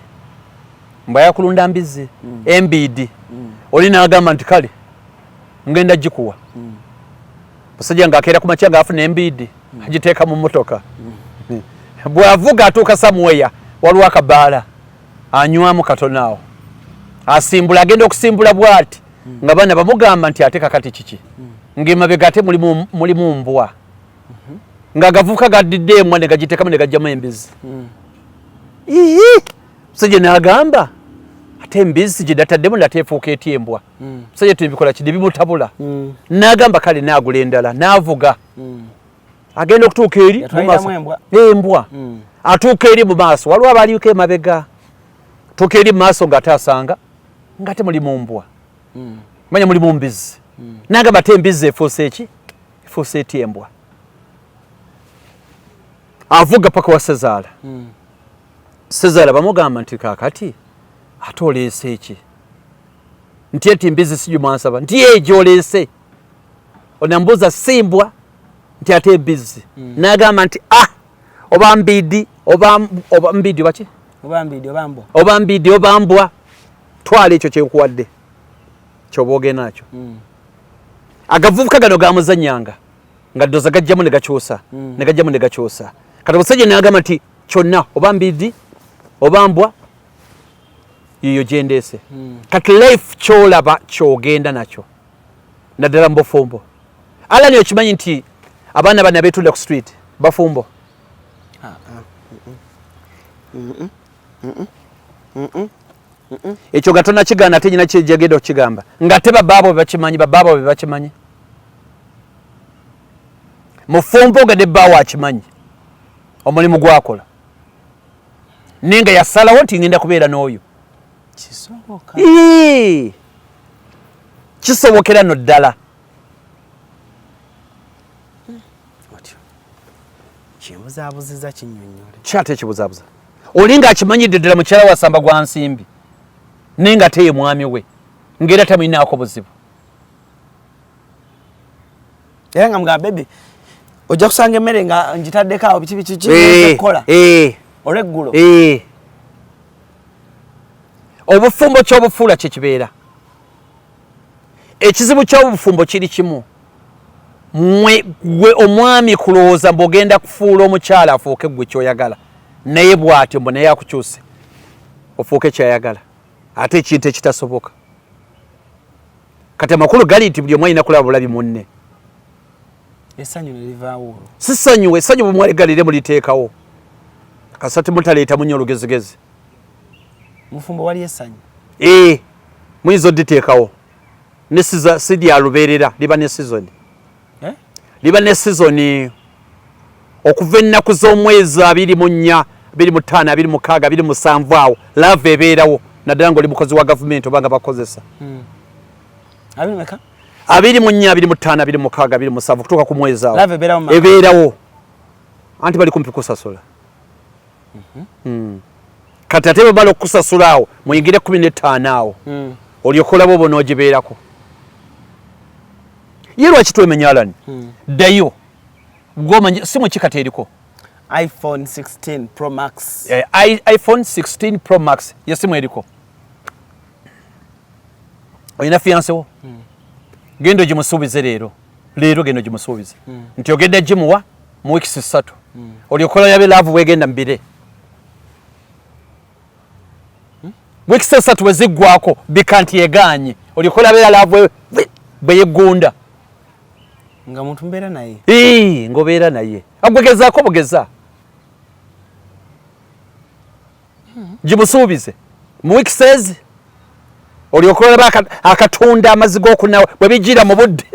mbwa yakulunda mbizi embidi oli n'agamba nti kale ngenda gikuwa musajja ng'akeera ku makya ng'afuna embidi agiteeka mu mmotoka bw'avuga atuuka samweya waliwo akabaala anywamu katono awo asimbula agenda okusimbula bw'ati nga baana bamugamba nti ate kakati kiki ng'emabega ate mulimu mbwa ng'agavubuka gaddidde embwa ne gagiteekamu ne gajjamu embizi musajja n'agamba ate embizi gye dataddemu nate efuuka etya embwa musajja tubikola kidi bimutabula n'agamba kale n'agula endala n'avuga agenda okutuuka eri embwa atuuka eri mu maaso waliwo abaaliuko emabega tuuka eri mu maaso ng'ate asanga ng'ate mulimu mbwa manya mulimu mbizi n'agamba ate embizi efuuse eki efuuse etya embwa avuga paka wa sezaala bamugamba nti kaakati ate oleese eki nti eti mbizi sijumwansaba nti ye gy'oleese onambuuza simbwa nti ate embizi n'agamba nti oba mbidi oba mbidi baki oba mbidi oba mbwa twala ekyo kyenkuwadde kyoba ogenda nakyo agavubuka gano gamuzanyanga nga ddoza gajjamu ne gakyusa kati omusajja n'agamba nti kyonna oba mbidi oba mbwa yiyo gyendeese kati life kyolaba kyogenda nakyo naddala mu bufumbo alani okimanyi nti abaana bana beetunda ku street bafumbo ekyo gatona kigaana ate nyina kyejagenda okukigamba ng'ate babaabo be bakimanyi mufumbo nga ne bbaawo akimanyi omulimu gwakola ninga yasalawo nti ngenda kubeera n'oyo kisobokera no ddala kimbuzaabuziza kinnyonnyole kyate kibuzaabuza oli ng'akimanyidde ddala mukyala wasamba gwa nsimbi ninga ate ye mwami we ng'era tamulinaako buzibu era nga mugamba bebi ojja kusanga emmere nga ngitaddeko awo biki kola olweggulo obufumbo ky'obufuula kye kibeera ekizibu ky'obufumbo kiri kimu gwe omwami kulowooza mbw'ogenda kufuula omukyala afuuke gwe kyoyagala naye bw'atyo mbu naye akukyuse ofuuke kyayagala ate ekintu ekitasoboka kati amakulu gali nti buli omu alina kulaba bulabi munne essanyu ne livaawo si ssanyu essanyu bumwalegalire muliteekawo kasati mutaleeta munnyo olugezigezi mufumbo wali essanyu muyinza odditeekawo ne si lya lubeerera liba ne sizoni liba ne sizoni okuva ennaku z'omwezi 24 25 26 27 awo laava ebeerawo naddala ng'oli mukozi wa gavumenti oba nga bakozesa 24 25 26 27 kutuuka ku mwezi awo ebeerawo anti bali kumpi kusasula kati ate bwe bala okusasula awo muyingire 15 awo olyokola bo bonojibeerako ye lwaki twemenya Alan ddayo gwomanyi simu kikati eriko iPhone 16 Pro Max iPhone 16 Pro Max yesimu eriko oyina fiance wo gendo gimusuubize leero gendo gimusuubize nti ogenda gimuwa mu weeks 3 olyokola yabe love wegenda mbire weeks 3 weziggwako bikanti yeganye olyokola yabe love bwe yegunda nga muntu mbeera naye ngobeera naye agwegezaako bugeza gimusuubize mu weeks ezi olyokola akatunda amazzi g'okunawa bwe bijjira mu budde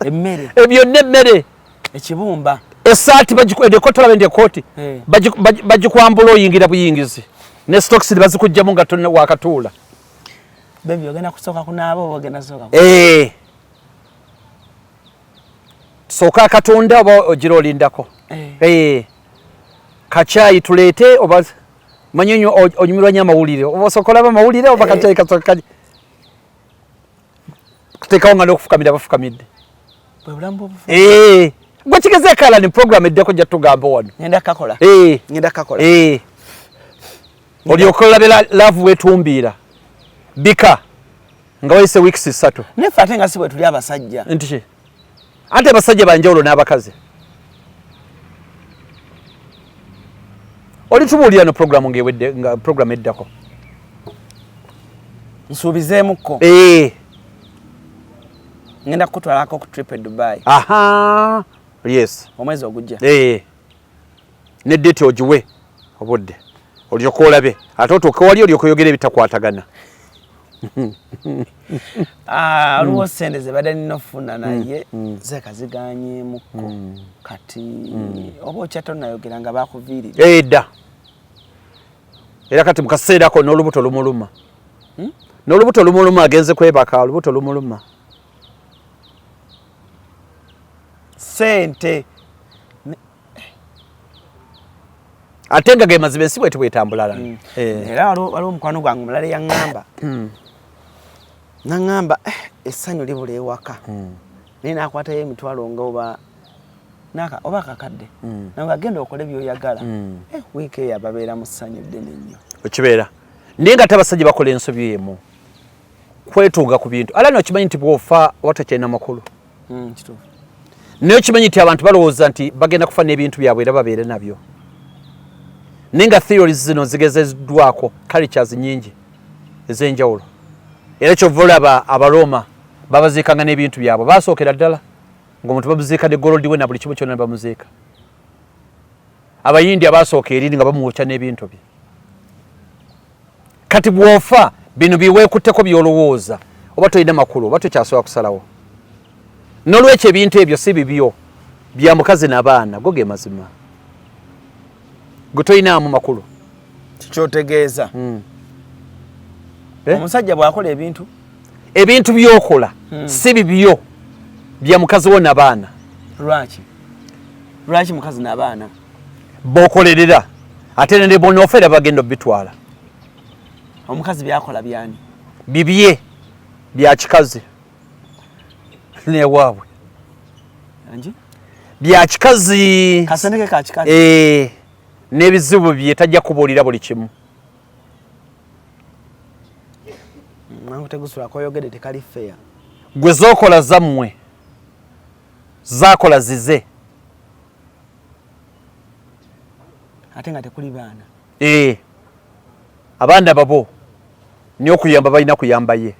emmere ebyo n'emmere ekibumba esaati bagikotola endekooti bagikwambula oyingira buyingizi ne stocks bazikujjamu nga tonna wakatuula bebi ogenda kusooka kunaaba oba ogenda sooka sooka akatunda oba ogira olindako kachayi tuleete oba manyonyo onyumirwa nya mawulire oba sokola ba mawulire oba kachayi kasokaji kutekawo nga n'okufukamira bafukamidde bwe bulambo obufu gwe kigeze kala ni program eddeko gya tugamba wano ngenda kakola olyokola bela love wetumbiira bika nga wayise weeks 3 nefe ate nga si bwe tuli abasajja nti ate abasajja banjawulo n'abakazi olitubuulira no program ng'ewedde nga program eddako nsuubizeemukko ngenda kukutwalako ku trip e Dubai yes omwezi ogujja ne date ogiwe obudde olyoka olabe ate otuuke wali olyoka oyogera ebitakwatagana aliwo sente ze badde nina ofuna naye zekaziganyeemukko kati oba okyatonayogera nga bakuviirira edda era kati mukaseera ako n'olubuto lumuluma n'olubuto lumuluma agenze kwebaka olubuto lumuluma sente ate nga ge mazibe si bweti bwetambulala era waliwo omukwano gwange omulala yaŋŋamba naŋŋamba essanyu libula ewaka naye nakwatayo emitwalo nga oba akakadde nawe agenda okole byoyagala wiiki eyo ababeera mu ssanyu ddene nnyo okibeera naye nga ate abasajja bakola ensobi emu kwetunga ku bintu ala nokimanyi nti bwofa watakyalina makulu kituufu naye okimanyi nti abantu balowooza nti bagenda kufa n'ebintu byabwe era babeere nabyo naye nga theories zino zigezeddwako cultures nyingi ez'enjawulo era kyova olaba abaroma babaziikanga n'ebintu byabwe basookera ddala ng'omuntu bamuziika ne golodi we na buli kimu kyonna ne bamuziika abayindi abasooka eri nga bamuwokya n'ebintu bye kati bw'ofa bino biweekutteko by'olowooza oba tolina makulu oba tokyasobola kusalawo n'olwekyo ebintu ebyo si bibyo bya mukazi n'abaana go ge mazima gwe tolinaamu makulu kikyotegeeza omusajja bw'akola ebintu by'okola si bibyo bya mukazi wo n'abaana lwaki mukazi n'abaana b'okolerera ate ne bonoofera bagenda obitwala omukazi byakola byani bibye bya kikazi newaabwe bya kikazi kasendeke ka kikazi n'ebizibu bye tajja kubuulira buli kimu mangu tegusula koyogede tekali fair gwe zookola zammwe zaakola zize ate nga tekuli baana abaana babo niyo kuyamba balina kuyamba ye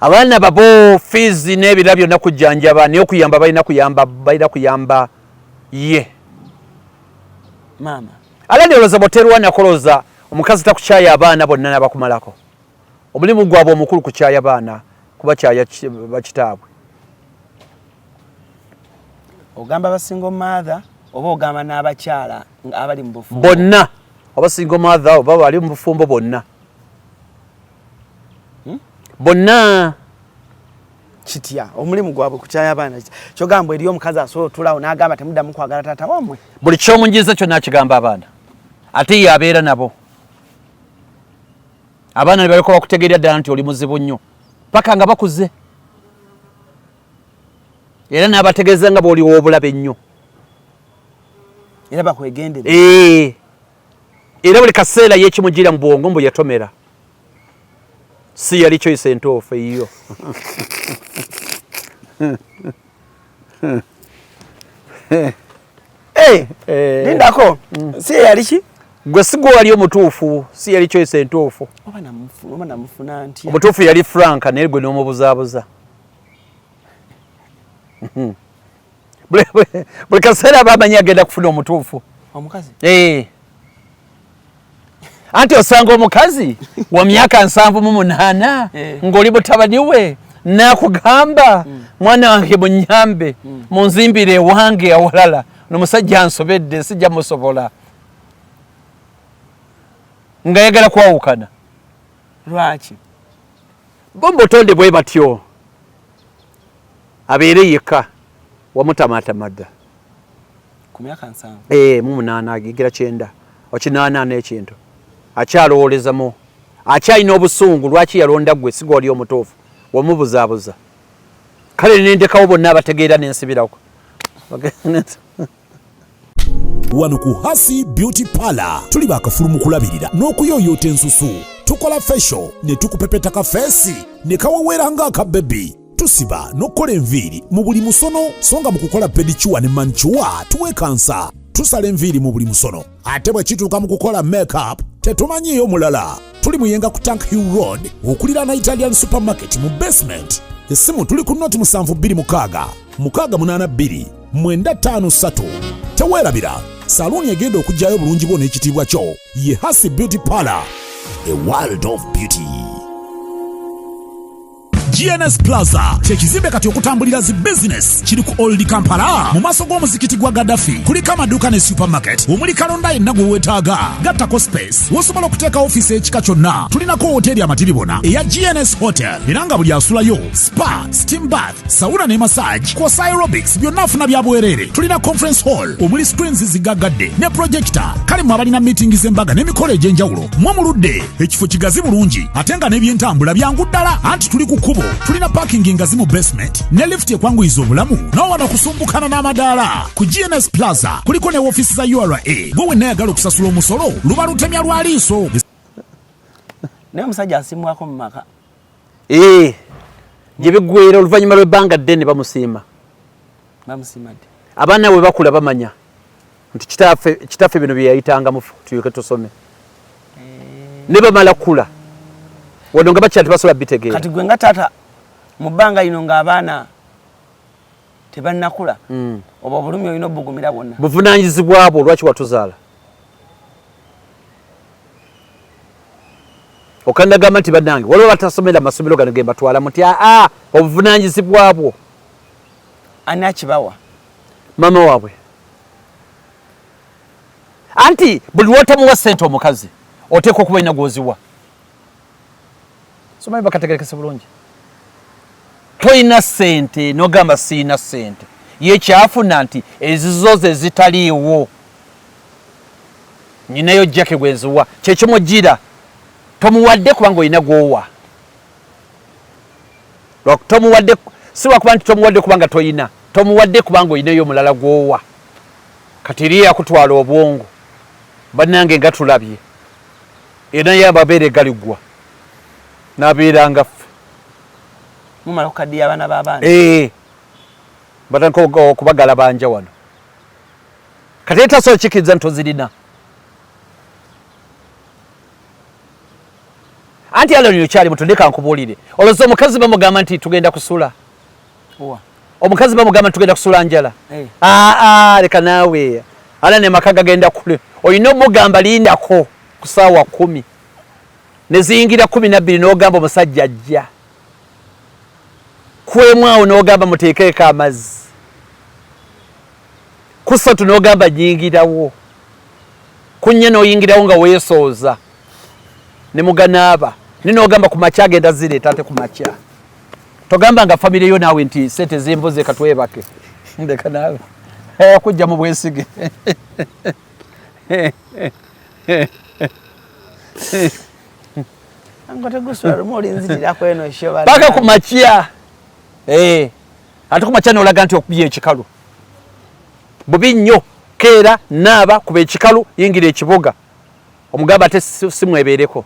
abaana babo fiizi n'ebira byonna kujjanjaba niyo kuyamba balina kuyamba ye maama ala ndowooza bw'oterwa nakoloza omukazi takukyaya abaana bonna n'abakumalako omulimu gwabwe omukulu kukyaya abaana kubakyaya bakitaabwe ogamba basingo maather oba ogamba n'abakyala abali mu bufumbo bonna oba singo maather oba bali mu bufumbo bonna bonna kitya omulimu gwabwe kukyaya abaana kyogamba eri omukazi asobola otulawo n'agamba temuddamu kwagala taata wamwe buli kyomunjiza kyonna akigamba abaana ate ye abeera nabo abaana ne balikola kutegeera ddala nti oli muzibu nnyo paka nga bakuze era n'abategeeza nga bw'oli w'obulabe ennyo era bakwegendera era buli kaseera yekimugira mu bwongo mbu yatomera si yali choice entuufu eyiyo lindako si yali ki gwe si gwe wali omutuufu si yali choice entuufu oba namufuna ntya omutuufu yali Franka naye gwe n'omubuzaabuza buli kaseera abamanyi agenda kufuna omutuufu omukazi anti osanga omukazi wa myaka 78 ng'oli mutabani we nakugamba mwana wange munyambe munzimbire ewange awalala n'omusajja ansobedde sijja musobola nga yagala kwawukana lwaki bo mutonde bwe batyo abeere yekka wamutamaatamadda ku myaka 7 mu 8 agigira 9 okinaana n'ekintu akyalowoolezamo akyalina obusungu lwaki yalonda gwe si gw'oli omutuufu wamubuzaabuza kale nendekawo bonna abategeera n'ensibirako wano ku Hasi Beauty Parlor tuli bakafulu mu kulabirira n'okuyooyoota ensusu tukola facial ne tukupepeta ka feesi ne kaweweera ng'aka bebi tusiba n'okkola enviiri mu buli musono songa mu kukola pedicure ne manicure tuwekansa tusala enviiri mu buli musono ate bwe kituuka mu kukola makeup tetumanyiiyo mulala tuli muyenga ku Tank Hill Road okuliraana Italian Supermarket mu basement essimu tuli ku noti 72 682 953 teweerabira saluuni egenda okugyayo bulungi bwo n'ekitiibwa kyo ye Hasi Beauty Parlor, a world of beauty. GNS Plaza kyekizimbe kati okutambulira zi business kiri ku Old Kampala mu maaso g'omuzikiti gwa Gaddafi kuliko amaduuka ne supermarket omuli kalonda yenna gwe weetaaga gattako space wosobola okuteeka ofiisi ekika kyonna tulinako hoteri amatiribona eya GNS Hotel era nga buli asulayo spa steam bath sauna ne massage kw'ossa aerobics byonna afuna bya bwereere tulina conference hall omuli screens zigaggadde ne projector kale mu abalina meeting z'embaga n'emikolo egy'enjawulo mwe muludde ekifo kigazi bulungi ate nga n'ebyentambula byangu ddala anti tuli ku kkubo tulina parking ngazi mu basement ne lift ekwanguyiza obulamu n'owano kusumbukana n'amadaala ku GNS Plaza kuliko ne woofiisi za URA gwe wenna ayagala okusasula omusolo luba lutemya lwa liiso naye omusajja asimwako mu maka gye biggweera oluvannyuma lw'ebbanga ddene bamusiima bamusiimadde abaana bwe bakula bamanya nti kitaffe bino bye yayitangamu tuyuke tusome ne bamala kula wano nga bakyali tebasobola bitegeera kati gwe nga taata mu bbanga lino ng'abaana tebannakula oba obulumi olina obugumira bwonna buvunaanyizibwa bwo lwaki watuzaala okandagamba nti bannange waliwo batasomera amasomero gano ge mbatwalamu nti obuvunaanyizibwa bwo ani akibawa maama waabwe anti buli lwotamuwa ssente omukazi oteeka okuba ina gwoziwa somanyi bakategerekese bulungi toyina ssente n'ogamba siina ssente ye kyafuna nti ezizo ze zitaliiwo nyinayo jjake gwenziwa kyekimugira tomuwadde kubanga olina gwowa tomuwadde si lwakuba nti tomuwadde kubanga toyina tomuwadde kubanga olinayo omulala gwowa kati eri yakutwala obwongo bannange nga tulabye era naye amabeere galigwa n'abeeranga ffe mumala okukaddiya abaana b'abaana batandika okubagala banja wano kati etasobola kikiriza nti ozirina anti aloni okyali muto ndeka nkubuulire olowooza omukazi bamugamba nti tugenda kusula omukazi bamugamba nti tugenda kusula njala leka naawe ala ne maka gagenda kule olina omugamba lindako ku ssaawa 10 ne ziyingira 12 n'ogamba omusajja ajja kwemu awo n'ogamba muteekeeko amazzi ku 3 n'ogamba nyingirawo ku 4 n'oyingirawo nga weesooza ne muganaaba ne n'ogamba ku makya agenda zireeta ate ku makya togamba nga famire yo naawe nti sente z'embuzi katwebake ndeka naawe kujja mu bwesige Ngote guswala muli nzitira kweno shoba. Paka kumachia. Ate kumachia n'olaga nti okubye ekikalu. Bubi nnyo keera naaba kuba ekikalu yingira ekibuga. Omugamba ate simwebeereko.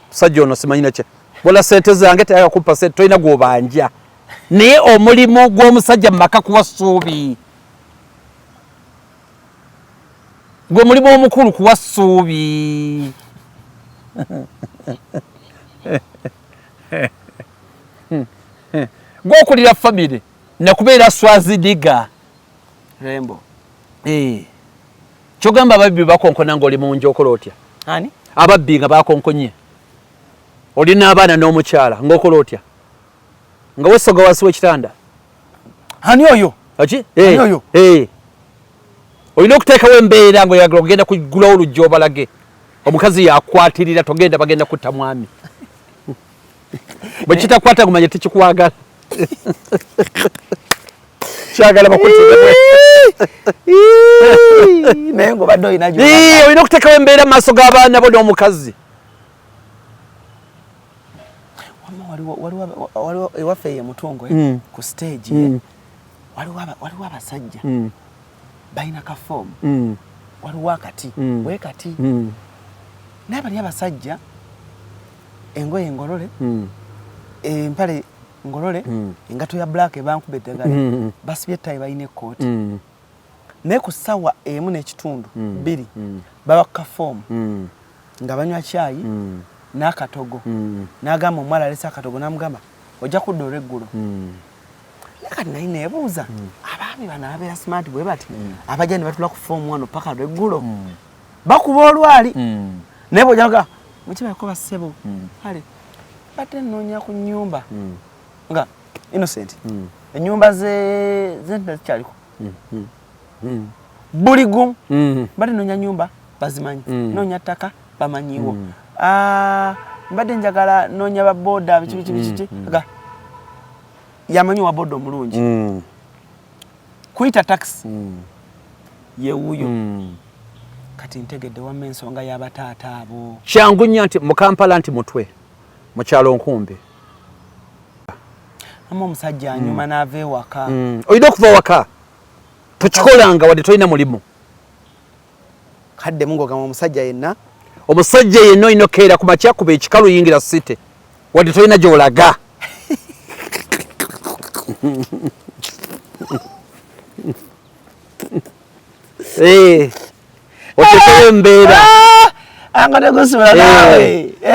Sajja ono simanyina kye. Bola sente zange tayaka kumpa sente toyina gw'obanja. Naye omulimu gw'omusajja mu maka kuwa ssuubi. Gwe mulimu omukulu kuwa ssuubi. Gw'okulira famire nakubeera Swazidiga. Rembo. Kyogamba ababbi bakonkona ng'oli mu nju okola otya? Ani? Ababbi nga bakonkonye. Olina abaana n'omukyala ng'okola otya? Nga wesoga wansi w'ekitanda. Ani oyo? Aki? Ani oyo? Olina okuteekawo embeera ng'oyagala okugenda kuggulawo oluggi obalage. Omukazi yakwatirira togenda bagenda kutta mwami. Bwe kitakwata gumanya tekikwagala. Kyagala bakutte. Naye ng'obadde olina gyo. Olina okuteekawo embeera mu maaso g'abaana bo n'omukazi. Waliwo ewaffe ye Mutungo ku stage waliwo abasajja balina kafoomu waliwo akati bwe kati naye bali abasajja engoye ngolole empale ngolole engato ya black ebankuba eddagala basibye ettayi balina ekkooti naye ku ssaawa emu n'ekitundu bbiri baba ku kafoomu nga banywa caayi n'akatogo n'agamba omwala alese akatogo n'amugamba ojja kudda olw'eggulo kati naye neebuuza abaami bano ababeera smart bwe bati abajja ne batula ku foomu wano paka lw'eggulo bakuba olwali naye bw'ojja kugaa mukibaako bassebo kale badde nnoonya ku nnyumba nga innocent ennyumba zente zikyaliko buli gumu badde nnoonya nnyumba bazimanyi nnoonya ttaka bamanyiwo mbadde njagala noonya baboda biki yamanyi wa boda omulungi kuyita taxi yewuyo kati ntegedde wamma ensonga y'abataata abo kyangu nnyo nti mu Kampala nti mutwe mu kyalo Nkumbi ama omusajja anyuma n'ava ewaka olina okuva waka tokikolanga wadde tolina mulimu kadde mungogamba omusajja yenna olina okeera ku makya kuba ekikalu yingira site wadde tolina gy'olaga otekewo embeera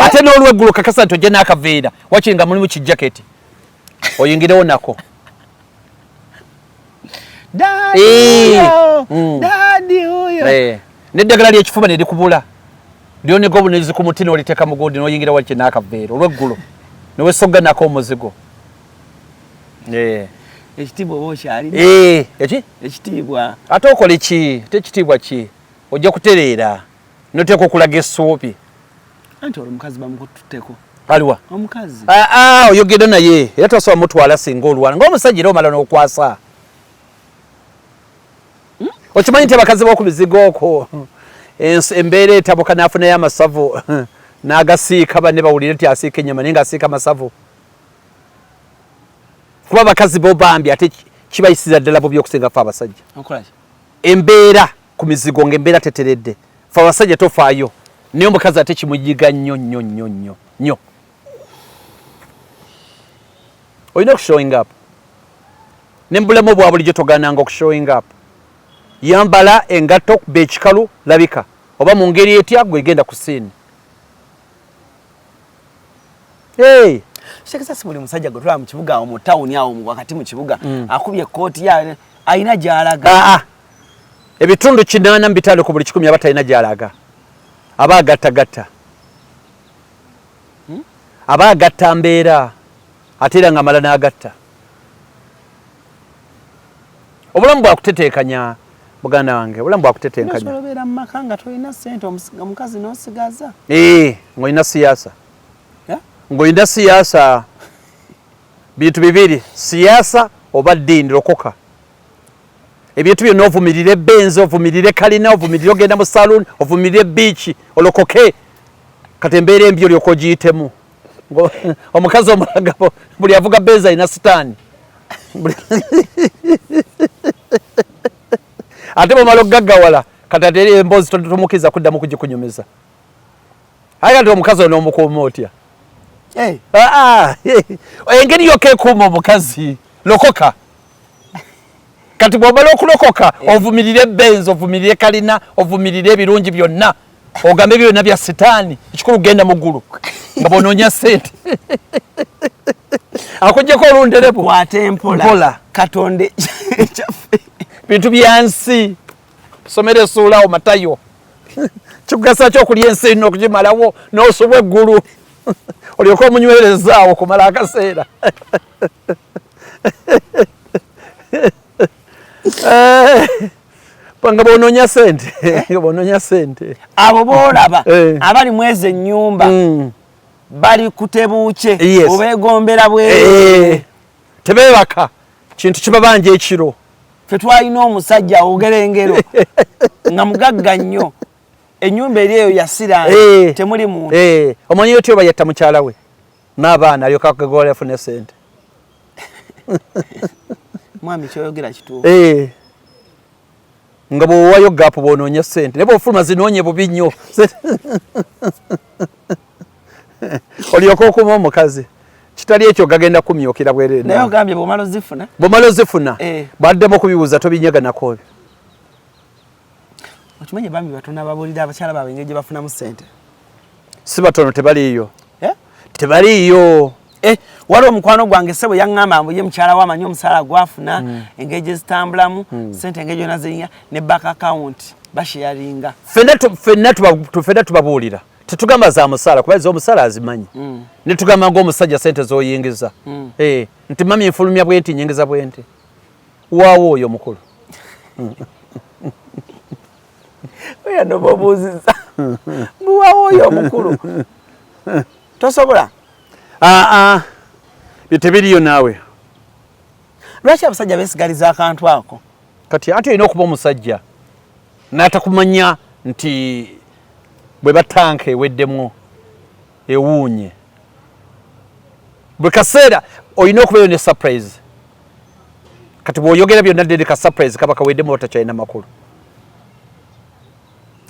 ate n'olweggulo kakasa nti ojje n'akaveera wakiri nga mulimu kijaketi oyingirewo nako n'eddagala ly'ekifuba ne likubula lyonega obunezi ku muti n'oliteeka mu gundi n'oyingira wakiri n'akaveera olweggulo newesogga nako omuzigo ekitiibwa oba okyalina eki ekitiibwa ate okole ki tekitiibwa ki ojja kutereera noteeka okulaga essuubi anti olwo omukazi bamukututteko aliwa omukazi oyogedde naye era tosobola mutwala singa olwana ng'omusajja era omala n'okwasa okimanyi nti abakazi b'oku bizigo okwo embeera etabuka n'afunayo amasavu n'agasiika banne bawulire nti asiika ennyama naye ng'asiika amasavu kuba abakazi bo bambi ate kibayisiza ddala bubi okusinga ffe abasajja embeera ku mizigo ng'embeera teteredde ffe abasajja tofaayo naye omukazi ate kimuyiga nnyo nnyo nnyo nnyo nnyo olina okushowing up nembulamu bwa bulijjo togananga okushowing up yambala engatto kuba ekikalu labika oba mu ngeri etya gwegenda ku siini Shekesa si buli musajja gotwala mu kibuga awo mu tawuni awo wakati mu kibuga akubye ekkooti ya ayina gy'alaga ebitundu 8 mu bitalo ku buli 10 aba talina gy'alaga aba agattagatta aba agatta mbeera ate era nga mala n'agatta obulamu bwakuteteekanya muganda wange obulamu bwakuteteekanya obeera mu maka nga tolina ssente omukazi n'osigaza ng'olina siyaasa ng'olina siyaasa bintu bibiri siyaasa oba ddiini lokoka ebintu byonna ovumirire benzi ovumirire kalina ovumirire ogenda mu saloon ovumirire biiki olokoke kati embeera embi olyoka ogiyitemu omukazi omulagabo buli avuga benzi alina sitaani ate bwomala okugaggawala kati ate emboozi tomukkiriza kuddamu kugikunyumiza aye kati omukazi ono omukuuma otya engeri yokka ekuuma omukazi lokoka kati bwomala okulokoka ovumirire ebenzi ovumirire kalina ovumirire ebirungi byonna ogambe byonna bya sitaani ekikulu genda mu ggulu nga bwonoonya ssente akuggyeko olunderebu kwate mpola katonde ekyaffe bintu byansi somera essuulawo Matayo kikugasa kyokulya ensi erina okugimalawo n'osubwa eggulu olyoka omunywerezaawo kumala akaseera nga bwonoonya ssente abo boolaba abali mwezi ennyumba bali kutebuuke obeegombera bwe tebeebaka kintu kibabanja ekiro ffe twalina omusajja ogerengero nga mugagga nnyo ennyumba eri eyo yasiranga temuli muntu omanyi otyo oba yatta mukyala we n'abaana alyoka akagola afune ssente mwami kyoyogera kituufu nga bw'owayo gaapu bw'onoonya ssente naye bw'ofuluma zinoonye bubi nnyo olyoka okuuma omukazi kitali ekyo gagenda kumyukira bwerere naye ogambye bw'omala ozifuna baddemu okubibuuza tobinyaganako ebyo okimanyi bambi batono ababuulira abakyala baabwe engeri gye bafunamu ssente si batono tebaliiyo tebaliiyo waliwo omukwano gwange ssebo yaŋŋamba mbu ye mukyala we amanyi omusaala gwafuna engeri gye zitambulamu ssente engeri gyonna zirinya ne back account basheyaringa ffenna tubabuulira tetugamba za musaala kuba z'omusaala azimanyi ne tugamba ng'omusajja ssente z'oyingiza nti mami enfulumya bwe nti nyingiza bwe nti waawo oyo mukulu oyo noba obuuziza buwaawo oyo omukulu tosobola bye tebiriyo naawe lwaki abasajja beesigaliza akantu ako kati ate olina okuba omusajja n'atakumanya nti bwe batanka eweddemu ewuunye buli kaseera olina okubayo ne surprise kati bw'oyogera byonna ddene ka surprise kaba kaweddemu otakyalina makulu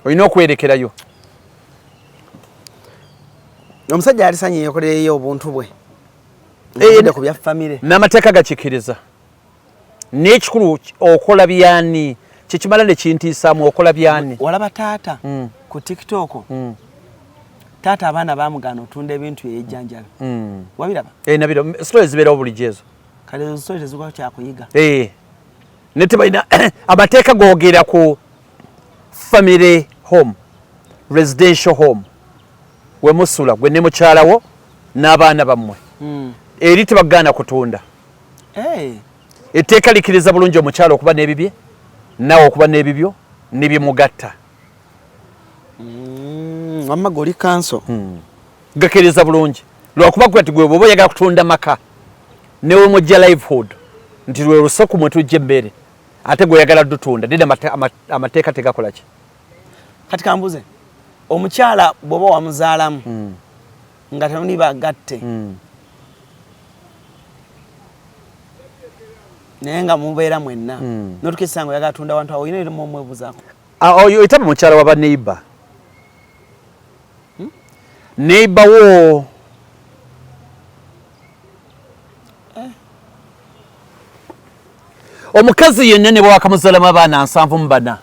olina okwerekerayo omusajja alisanye yekolereyo obuntu bwe ku bya famire n'amateeka gakikkiriza n'ekikulu okola byani kyekimala ne kintiisaamu okola byani walaba taata ku tiktok taata abaana bamugaana otunda ebintu eyejjanjala wabiraba nabiro stories zibeerawo bulijjo ezo kale ezo stories tezikuwa kyakuyiga ne tebalina amateeka googera ku family home residential home wemusula gwe ne mukyalawo n'abaana bammwe eri tebagaana kutunda etteeka likiriza bulungi omukyala okuba n'ebibye naawe okuba n'ebibyo nebimugatta wamma goli kanso gakkiriza bulungi lwakuba gwe ati gwe bw'oba oyagala kutunda maka newe mujja livehood nti lwe lusaku mwe tujja emmere ate gwe oyagala dutunda dede amateeka tegakola ki kati kambuze omukyala bw'oba wamuzaalamu nga temuli bagatte naye nga mubeera mwenna notukisa nga oyagala tunda wantu awo olina erimu omwebuzaako oyo etaba mukyala waba neiba neiba wo omukazi yenna ne bwakamuzaalamu abaana 7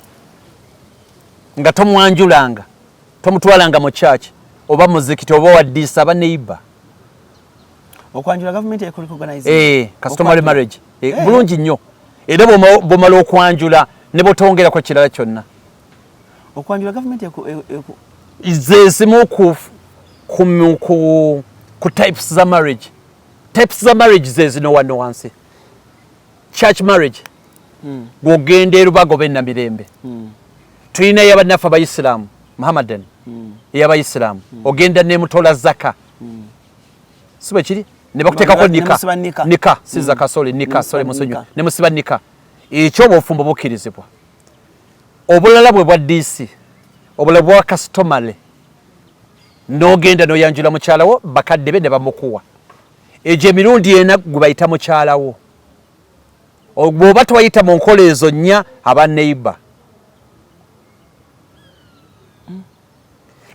nga tomwanjulanga tomutwalanga mu church oba muzikiti oba waddiisa aba neiba okwanjula government economize customary marriage bulungi nnyo era bw'omala okwanjula ne bw'otongera kirala kyonna okwanjula government zezimu ku types za marriage zezino wano wansi church marriage gwogenda erubaga oba ennamirembe tulina eyabannaffe abayisiraamu muhammadan ey'abayisiraamu ogenda nemutola zaka si bwe kiri ne bakuteekako nika si zaka nika musonyo ne musiba nika ekyo obufumbo bukkirizibwa obulala bwe bwa DC obulala bwa customary n'ogenda n'oyanjula mukyala wo bakadde be ne bamukuwa egyo emirundi ena gwe bayita mukyala wo bw'oba twayita mu nkola ezo nnya aba neighbor.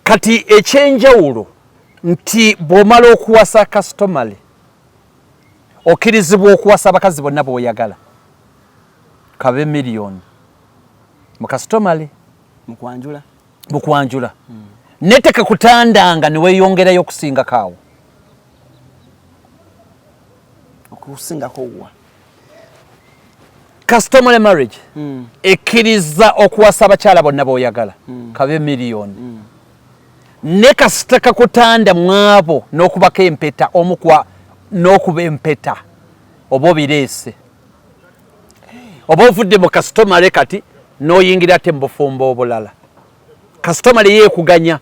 Kati ekyenjawulo nti bw'omala okuwasa customary okkirizibwa okuwasa abakazi bonna b'oyagala kabe miliyoni mu customary mu kwanjula neteka kutandanga ne weeyongerayo okusingako awo okusingako wa customary marriage ekkiriza okuwasa abakyala bonna b'oyagala kabe miliyoni ne kasita kakutanda mwabo n'okubako empeta omukwa n'okuba empeta oba obireese oba ovudde mu customary kati n'oyingira ate mu bufumbo obulala customary yeekuganya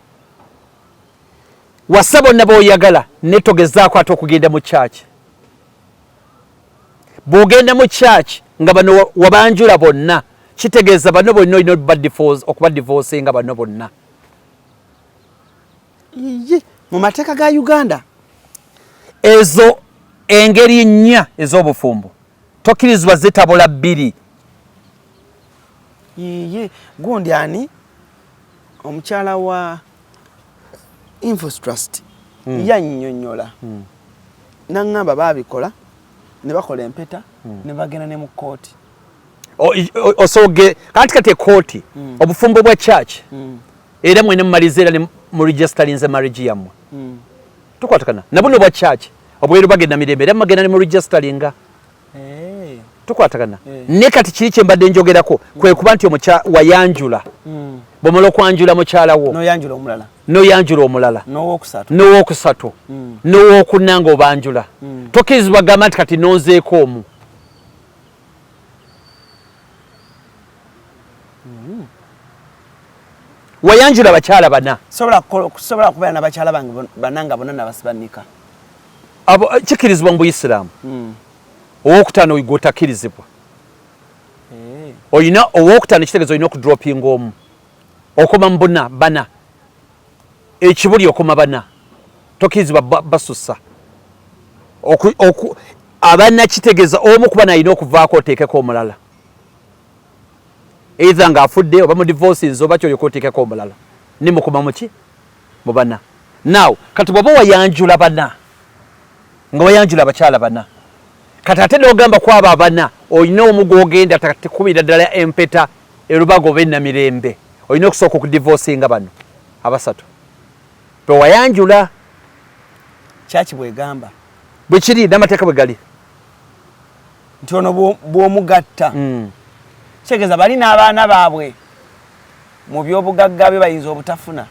wasa bonna b'oyagala netogezaako ate okugenda mu church bw'ogenda mu church nga bano wabanjula bonna kitegeeza bano bonna olina okuba divorce nga bano bonna mu mateeka ga Uganda ezo engeri nnya ez'obufumbo tokkirizibwa zitabula bbiri. gundi ani omukyala wa Infos Trust yannyonnyola n'aŋŋamba baabikola ne bakola empeta ne bagenda ne mu kkooti osoge kati ekooti obufumbo bwa church era mwene mumalize era mu registerinze marriage yammwe tukwatagana nabuno bwa church obweru bagenda mirembe era magenda ne mu registeringa tukwatagana ne kati kiri kye mbadde njogerako kwe kuba nti wayanjula bw'omala okwanjula mukyala wo n'oyanjula omulala n'owookusatu n'owookuna nga obanjula tokkirizibwa gamba nti kati nonzeeko omu wayanjula bakyala bana sobola kubeera n'abakyala bange bana nga bonna nabasibanika kikirizibwa mu Buyisiraamu owookutaano gwotakkirizibwa oyina owookutaano ekitegeeza olina okudropinga omu okoma mu bana ekibuli okoma bana tokkirizibwa basussa abana kitegeeza omu kuba nalina okuvaako oteekeko omulala either ng'afudde oba mu divorces oba kyolyoka oteekeko omulala ne mukoma muki mu bana. Now kati bw'oba wayanjula bana nga wayanjula abakyala bana kati ate n'ogamba kwabo abana olina omu gw'ogenda tekubira ddala empeta erubaga oba ennamirembe olina okusooka okudivorcinga bano abasatu bwe wayanjula kyaki bwegamba bwe kiri n'amateeka bwe gali nti ono bw'omugatta kitegeeza bali n'abaana baabwe mu by'obugagga bye bayinza obutafuna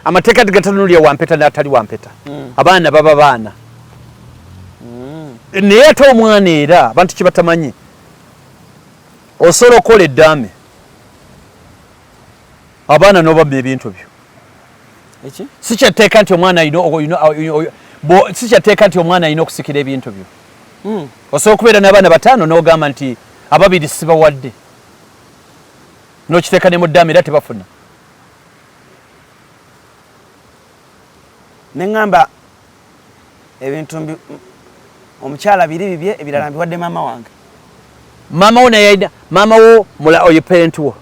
amateeka tigatanulira wampeta n'atali wampeta abaana baba baana naye ate omwana era abantu kibatamanyi osobola okukola eddaame abaana n'obamma ebintu byo sikyateeka nti omwana alina okusikira ebintu byo osobola okubeera n'abaana bataano n'ogamba nti ababiri sibawadde n'okiteeka ne mu ddaame era tebafuna neŋŋamba ebintu omukyala biri bibye ebirala mbiwadde maama wange maama wo naye maama wo oyo parent wo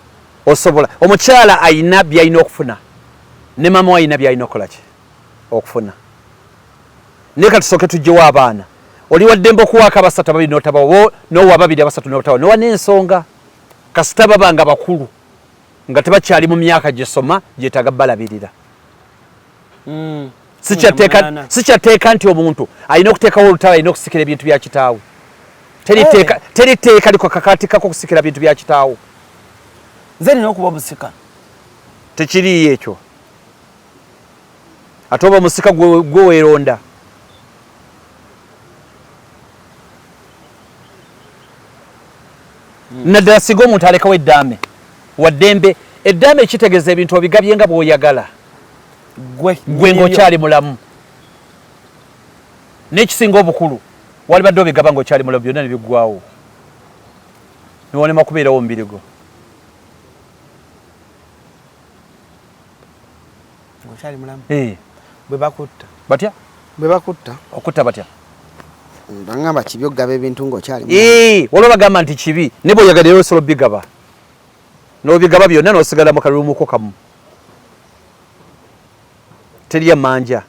osobola omukyala ayina byalina okufuna ne maama wo ayina byalina okukolaki okufuna naye katusooke tugyewo abaana oli waddembe okuwaako abasatu ababiri n'otabawo n'owa ababiri abasatu n'otabawo nowa n'ensonga kasita babanga bakulu nga tebakyali mu myaka gyesoma gyetaaga balabirira sikyateeka nti omuntu alina okuteekawo olutalo alina okusikira ebintu bya kitaawe teriteeka liko kakaatikako okusikira bintu bya kitaawo nze nina okuba omusika tekiriyo ekyo ate oba omusika gwe weeronda naddala singa omuntu alekawo eddaame waddembe eddaame ekitegeeza ebintu obigabye nga bw'oyagala gwe ng'okyali mulamu n'ekisinga obukulu wali badde obigaba ng'okyali mulamu byonna ne biggwawo niwonema kubeerawo omubiri gwo Okyali mulamu. Bwe bakutta. Batya? Bwe bakutta. Okutta batya? Bangamba kibi okugaba ebintu ng'okyali mulamu. Waliwo bagamba nti kibi ne bw'oyagala era osobola bigaba. N'obigaba byonna n'osigala mu kalumuko kamu. Terya manja.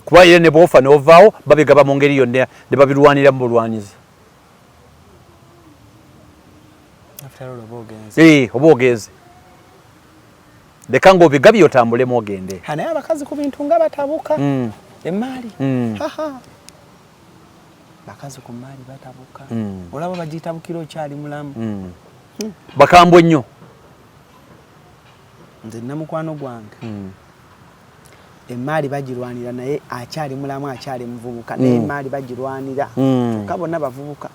Kuba era ne bw'ofa n'ovaawo babigaba mu ngeri yonna ne babirwanira mu bulwanizi. Oba ogenze. Leka ng'obigabye otambulemu ogende. Naye abakazi ku bintu nga batabuka. Emaali. Bakazi ku maali batabuka. Olaba bagitabukira okyali mulamu. Bakambwe nnyo. Nze namukwano gwange. Emaali bagirwanira naye akyali mulamu akyali muvubuka. Naye emaali bagirwanira. Kyokka bonna bavubuka.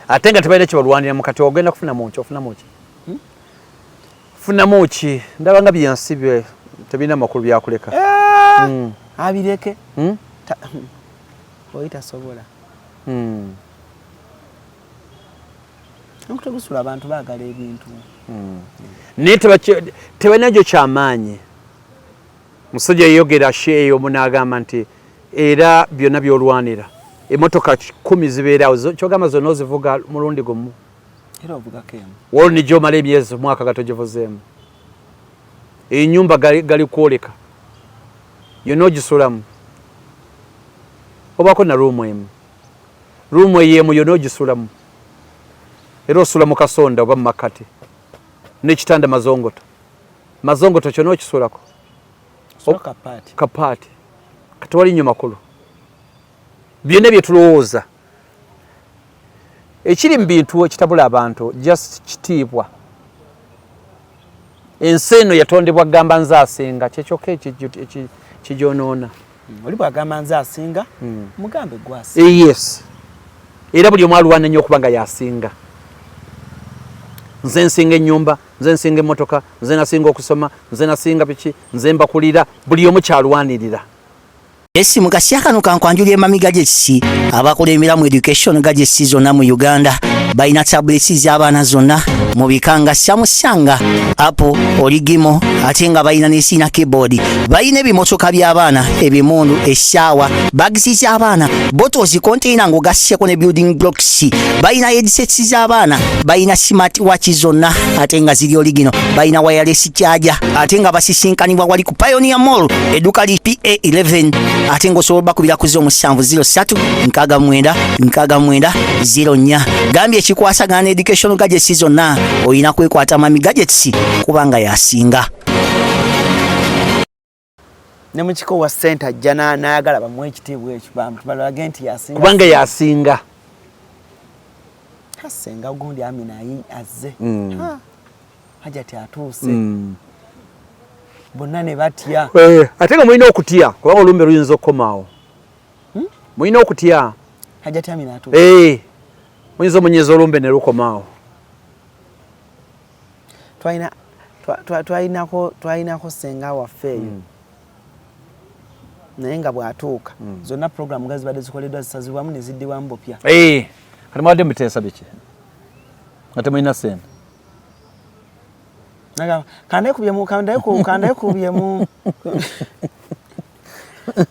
Ate nga tebalina kye balwanira mu kati ogenda kufunamu ki? Ofunamu ki? Funamu ki? Ndaba nga byansi bye tebirina makulu byakuleka. Abireke. Oyita sobola. Okutegusula abantu baagala ebintu. Naye tebalina gyo kyamaanyi. Musajja yayogera sheeyo munagamba nti era byonna byolwanira. Emotoka 10 zibeerawo kyogamba zonna ozivuga mulundi gumu. Era ovugako emu. Waliwo ne gyomala emyezi mwaka gatogivuzeemu. Ennyumba gali kwoleka. Yonna ogisulamu. Obaako na ruumu emu. Ruumu ey'emu yonna ogisulamu. Era osula mu kasonda oba mu makati. N'ekitanda mazongoto. Mazongoto kyonna okisulako. Kapaati. Kati wali nnyo makulu. Byonna bye tulowooza. Ekiri mu bintu ekitabula abantu just kitiibwa. Ensi eno yatondebwa gamba nze asinga kyekyoka ekigyonoona. Oli bwagamba nze asinga mugambe gwasi. Yes. Era buli omu alwana nnyo okuba nga yasinga. Nze nsinga ennyumba, nze nsinga emmotoka, nze nasinga okusoma, nze nasinga biki, nze mbakulira, buli omu kyalwanirira. Esimu kasiakano kankwanjulye mami gadgets abakola emiramu education gadgets zonna mu Uganda balina tablets z'abaana zonna mu bikanga Samsung, Apple, Origimo ate nga balina n'esina keyboard. Balina ebimotoka by'abaana, ebimundu, essaawa, bags z'abaana, bottles, container ng'ogasseko ne building blocks. Balina headsets z'abaana, balina smart watch zonna ate nga ziri original. Balina wireless charger ate nga basisinkanibwa wali ku Pioneer Mall edduka li PA11 ate ng'osobola bakubira ku 0703-69-69-04. Gambye ekikwasagana education gadgets zonna olina kwekwata mami gadgets kubanga yasinga. Ne mukiko wa center ajja n'ayagala bamuwe ekitiibwa ekyo balage nti yasinga. Kubanga yasinga. Asenga ogundi Amina azze. Hajati atuuse. Bonna ne batya. Ate nga mulina okutya kubanga olumbe luyinza okukomaawo. Mulina okutya. Hajati Amina atuuse. Muyinza omunyeza olumbe ne lukomaawo. Twalinako senga waffe eyo. Naye nga bw'atuuka zonna program nga zibadde zikoleddwa zisazibwamu ne ziddibwamu bupya. Kati mwadde muteesa biki? Nga temulina ssente. Kandekubyemu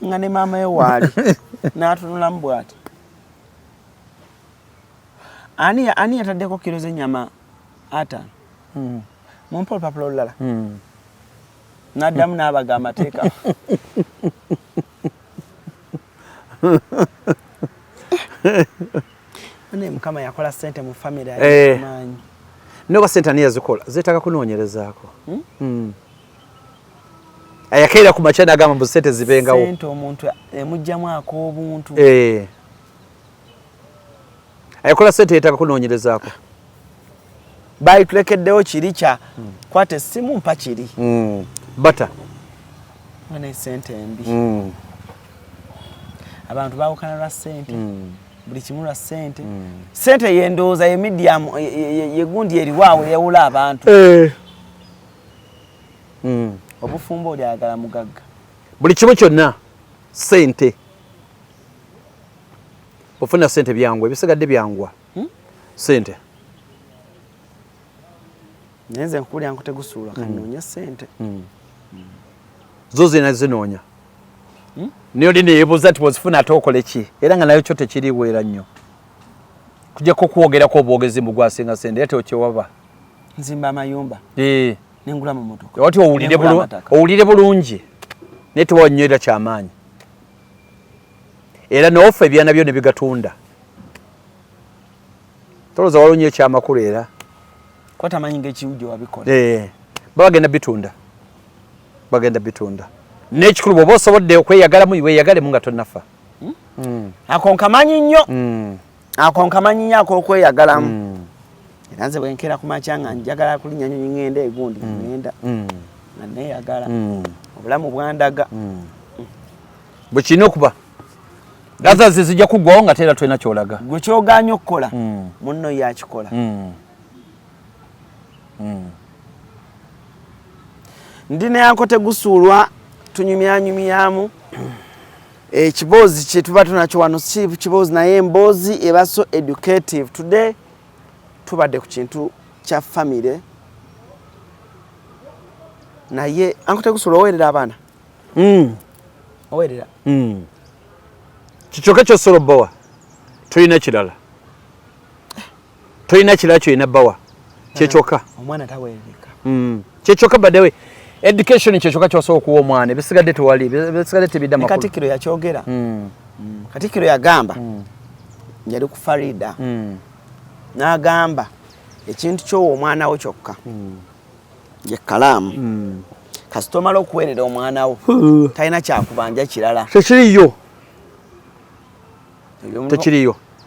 nga ne maama we waali n'atunulamu bw'ati. Ani yataddeko kilo z'ennyama 5? Mumpa olupapula olulala. N'addamu n'abaga amateeka. Ne Mukama yakola ssente mu family alimaanyi. Noba ssente ani yazikola zeetaaga kunoonyerezaako. Ayakeera ku makya n'agamba mbu ssente zibengawo. Ssente omuntu emugyamu ak'obuntu. Ayakola ssente yeetaaga kunoonyerezaako. Bayitulekeddewo kiri kya kwata essimu mpa kiri. Bata. Wane ssente embi. Abantu baawukana lwa ssente. Buli kimu lwa ssente. Ssente yendooza ye medium yegundi eriwaawo yewula abantu. Obufumbo oli ayagala mugagga. Buli kimu kyonna ssente. Ofuna ssente byangwa ebisigadde byangwa. Ssente. neze nkulya nkutegusuula kanoonya ssente zo zina zinoonya niyo lini yeebuuza nti bwozifuna ate okole ki era nga nayo kyo tekiriiwo era nnyo kujjako okwogerako obwogezi mu gwasinga ssente ate okyewaba nzimba amayumba nengula mu motoka wati owulire bulungi naye tewanywerera kyamaanyi era noofa ebyana byo ne bigatunda tolowooza walonyo ekyamakulu era kwatamanyi ng'ekiwujjo wabikola bagenda bitunda n'ekikulu bw'oba osobodde okweyagalamu weeyagalemu nga tonnafa ako nkamanyi nnyo ak'okweyagalamu era nze bwenkeera ku makya nga njagala kulinnya nyonyi ŋŋenda egundi ŋŋenda nga neeyagala obulamu bwandaga bwe kirina okuba gazazi zijja kuggwawo nga teera tolina kyolaga gwe kyogaanya okukola munno yakikola ndi neyanko tegusuulwa tunyumyanyumyamu ekiboozi kye tuba tunakyo wano si kiboozi naye emboozi eba so educative. Today tubadde ku kintu kya famire naye anko tegusuulwa oweerera abaana oweerera kikyokka ky'osobola obbawa tolina kirala kyolina bbawa kyekyokka omwana taweerereka kyekyokka baddewe education kyekyokka ky'osobola okuwa omwana ebisigadde tewali ebisigadde tebidda makulu Katikkiro yakyogera Katikkiro yagamba yali ku Farida n'agamba ekintu ky'owa omwana wo kyokka ye kalaamu kasita omala okuweerera omwana wo talina kyakubanja kirala tekiriyo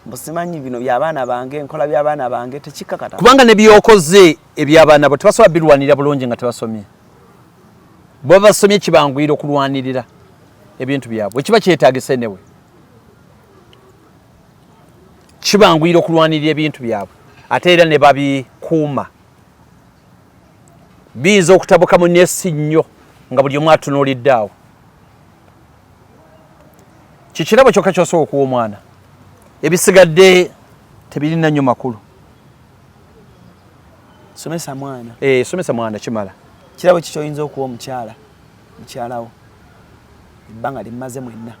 busimanyi bino by'abaana bange enkola by'abaana bange tekikakata kubanga ne byokoze eby'abaana bo tebasobola birwanirira bulungi nga tebasomye bwe basomye kibanguyira okulwanirira ebintu byabwe ekiba kyetaagise newe kibanguyira okulwanirira ebintu byabwe ate era ne babikuuma biyinza okutabuka mu nesi nnyo nga buli omu atunuulidde awo kikirabo kyokka ky'osobola okuwa omwana ebisigadde tebirina nnyo makulu somesa mwana somesa mwana kimala kirabo kikyoyinza okuwa mukyalawo ebbanga limmaze mwenna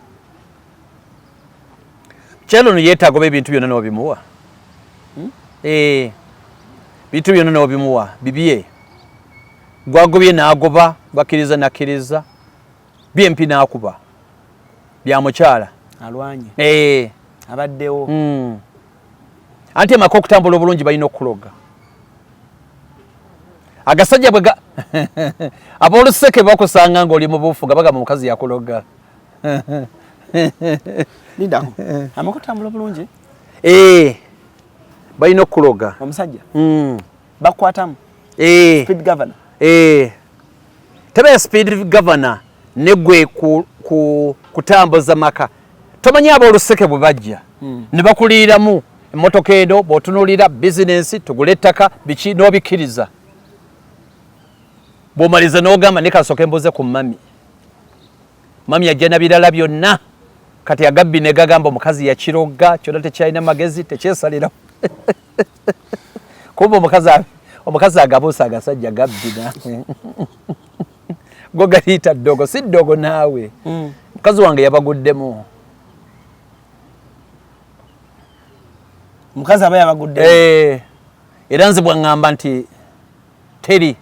mukyala ono yeetaaga oba ebintu byonna n'obimuwa bintu byonna n'obimuwa bibye gwagobye n'agoba bakkiriza nakkiriza byempi n'akuba bya mukyala alwanye abaddewo anti emaka okutambula obulungi balina okukuloga agasajja bwega ab'oluseke bakusanga ng'oli mu bufu nga bagamba mukazi yakuloga Linda amaka okutambula obulungi balina okukuloga omusajja bakwatamu speed governor teba speed governor negwe kutambuza maka tomanyi ab'oluseke bwe bajja ne bakuliiramu emmotoka eno bw'otunuulira bizinensi tugula ettaka biki n'obikkiriza bw'omaliza n'ogamba ne kasooka embuze ku mami ajja na birala byonna kati agabbi ne gagamba omukazi yakiroga kyonna tekyalina magezi tekyesalira kumba omukazi agabuusa agasajja gabbi go galiita ddogo si ddogo naawe mukazi wange yabaguddemu mukazi aba yabagudde era nze bwaŋŋamba nti teri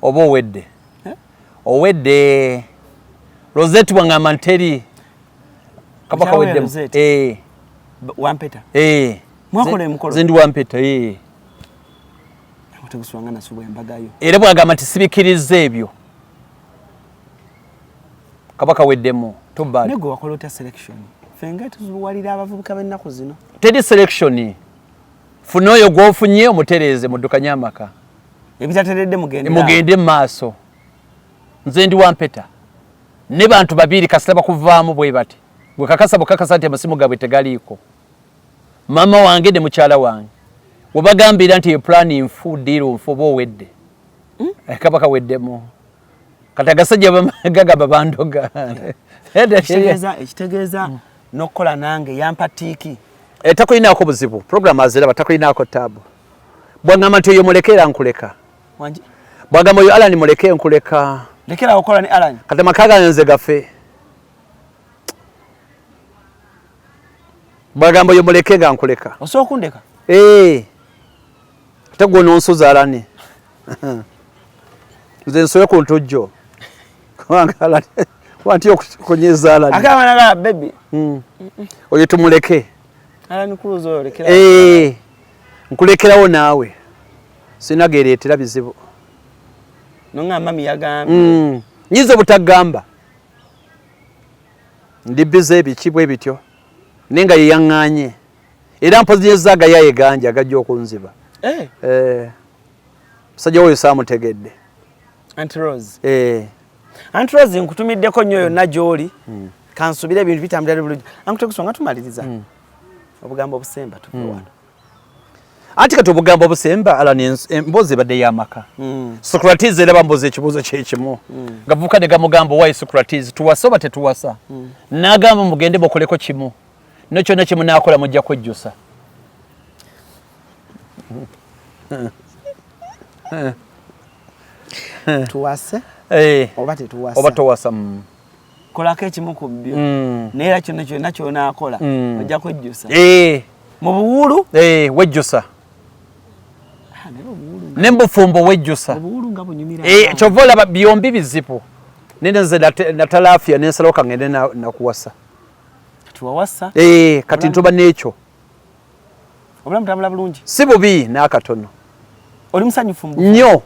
oba owedde Rosette bwaŋŋamba nti teri kabaka weddemu wampeta mwakola emukolo zendi wampeta tegusuwanga nasubwa embagayo era bwagamba nti sibikiriza ebyo kabaka weddemu tobali nego wakola ota selection fenga tuzuwalira abavubuka b'ennaku zino tedi selection funa oyo gw'ofunye omutereeze muddukanya amaka ebitateredde mugende mu maaso nze ndi wampeta ne bantu babiri kasita bakuvaamu bwe bati gwe kakasa bukakasa nti amasimu gaabwe tegaliiko mama wange ne mukyala wange webagambira nti plan nfu diiro nfu oba owedde kabaka weddemu kati agasajja gagamba bandoga ekitegeeza n'okukola nange yampa tiiki takulinaako buzibu program aziraba takulinaako taabu bwangamba nti oyo mulekera nkuleka Wanji bagamba yo Alan muleke nkuleka lekera okola ni Alan kati makaga nze gafe bagamba yo muleke ga nkuleka osoka kundeka tegwo nonsuza Alan nze nsoye ku ntujjo kwangala wanti okonyeza Alan akaba na baby oyo tumuleke Alan Cruz oyo lekera nkulekerawo naawe sinagereetera bizibu nonga mami yagambye nyize butagamba ndi bize ebikibwe bityo nenga yeyaŋŋaanye era mpoziyezaaga yayeganja agajja okunziba musajja woyo saamutegedde Aunt Rose nkutumiddeko nnyo yonna gy'oli kansubire ebintu bitambulira bulungi ankutekusonga tumaliriza obugambo obusemba tuve wano anti kati obugambo obusemba Alan emboozi ebadde y'amaka Socrates era bambuuza ekibuuzo kyekimu nga buvuka ne gamugamba wayi Socrates tuwasa oba tetuwasa n'agamba mugende mukoleko kimu no kyonna kimu n'akola mujja kwejjusa tuwase oba tetuwasa oba towasa kolako ekimu ku byo naye era kyonna kyonna ky'onaakola ojja kwejjusa mu buwulu wejjusa nembufumbo wejjusa kyova olaba byombi bizibu nene nze natalaafiya nensalawo kangende nakuwasa tuwawasa kati ntuba n'ekyo obulamu tambula bulungi si bubi n'akatono oli musanyufu nnyo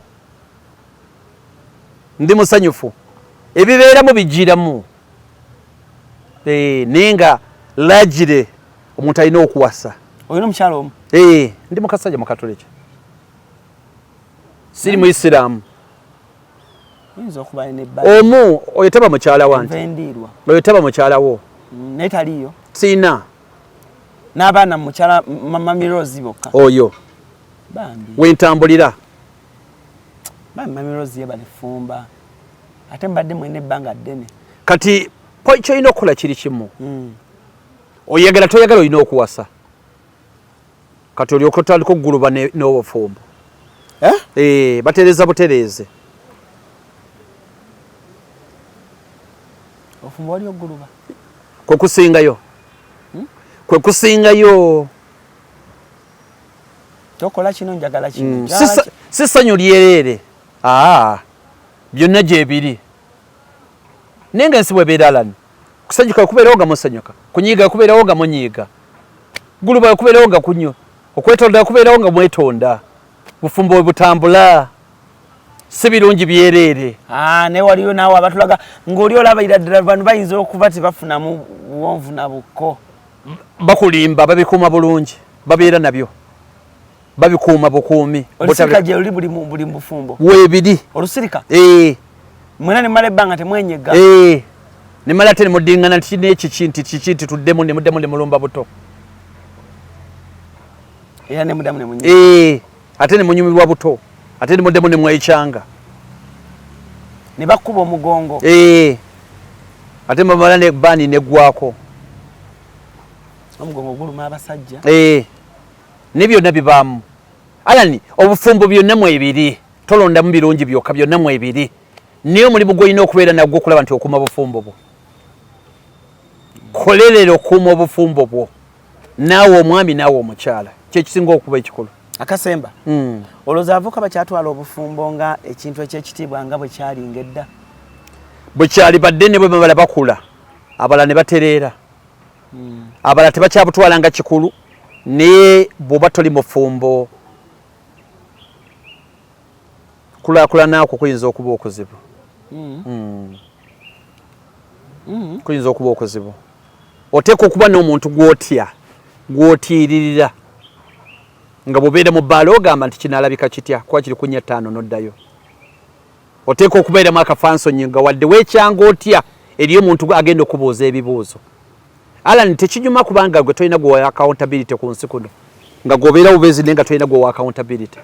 ndi musanyufu ebibeeramu bijjiramu naye lagire omuntu alina okuwasa olina omukyalo omu ndi mukasajja mukatoliki siri muisiraamu omu oyo taba mukyala wange oyo taba mukyala wo naye taliyo siina n'abaana mukyala mami Rose bokka oyo wentambulira mami Rose ye balifumba ate mbadde mwene ebbanga ddene kati kyolina okukola kiri kimu oyagala toyagala olina okuwasa kati olyoka otandika okuguluba n'obufumbo batereza butereeze ofumbo wali oguluba kwe kusingayo tokola kino njagala kino si ssanyu lyereere byonna gyebiri naye nga ensi bwebeera Alan kusanyuka kubeerawo nga musanyuka kunyiiga kubeerawo nga munyiiga guluba kubeerawo nga kunywa okwetonda kubeerawo nga mwetonda bufumbo butambula si birungi byereere naye waliyo naawe abatulaga ng'oli olabayira ddala bano bayinza okuba tebafunamu buwonvu na bukko bakulimba babikuuma bulungi babeera nabyo babikuuma bukuumi olusirika gye luli buli mubufumbo weebiri olusirika mwena nemala ebbanga temwenyega nemala ate nemuddiŋŋana tinekiki nti tuddemu nemuddemu nemulumba buto era nemuddamu nemunywa ate nemunyumirwa buto ate nemuddemu nemwekyanga ne bakkuba omugongo ate mumala nebbaani neggwako omugongo guluma abasajja ne byonna bibaamu Alan obufumbo byonna mwebiri tolondamu birungi byokka byonna mwebiri naye omulimu gwolina okubeera nagwo okulaba nti okuuma obufumbo bwo kolerera okuuma obufumbo bwo naawe omwami naawe omukyala kyekisinga okuba ekikulu akasemba olowooza avuka bakyatwala obufumbo nga ekintu ekyekitiibwa nga bwe kyalinga edda bwe kyali badde ne bwe bamala bakula abalala ne batereera abalala tebakyabutwala nga kikulu naye bw'oba toli mufumbo kulaakulana ako kuyinza okuba okuzibu kuyinza okuba okuzibu oteeka okuba n'omuntu gw'otya gw'otiiririra nga bw'obeera mu bbaala ogamba nti kinaalabika kitya kuba kiri ku 5 n'oddayo oteeka okubeeramu akafansonyi nga wadde weekyanga otya eri omuntu agenda okubuuza ebibuuzo Alan tekinyuma kubanga gwe tolina gwe wa accountability ku nsi kuno nga gwobeera bubeezi naye nga tolina gwe wa accountability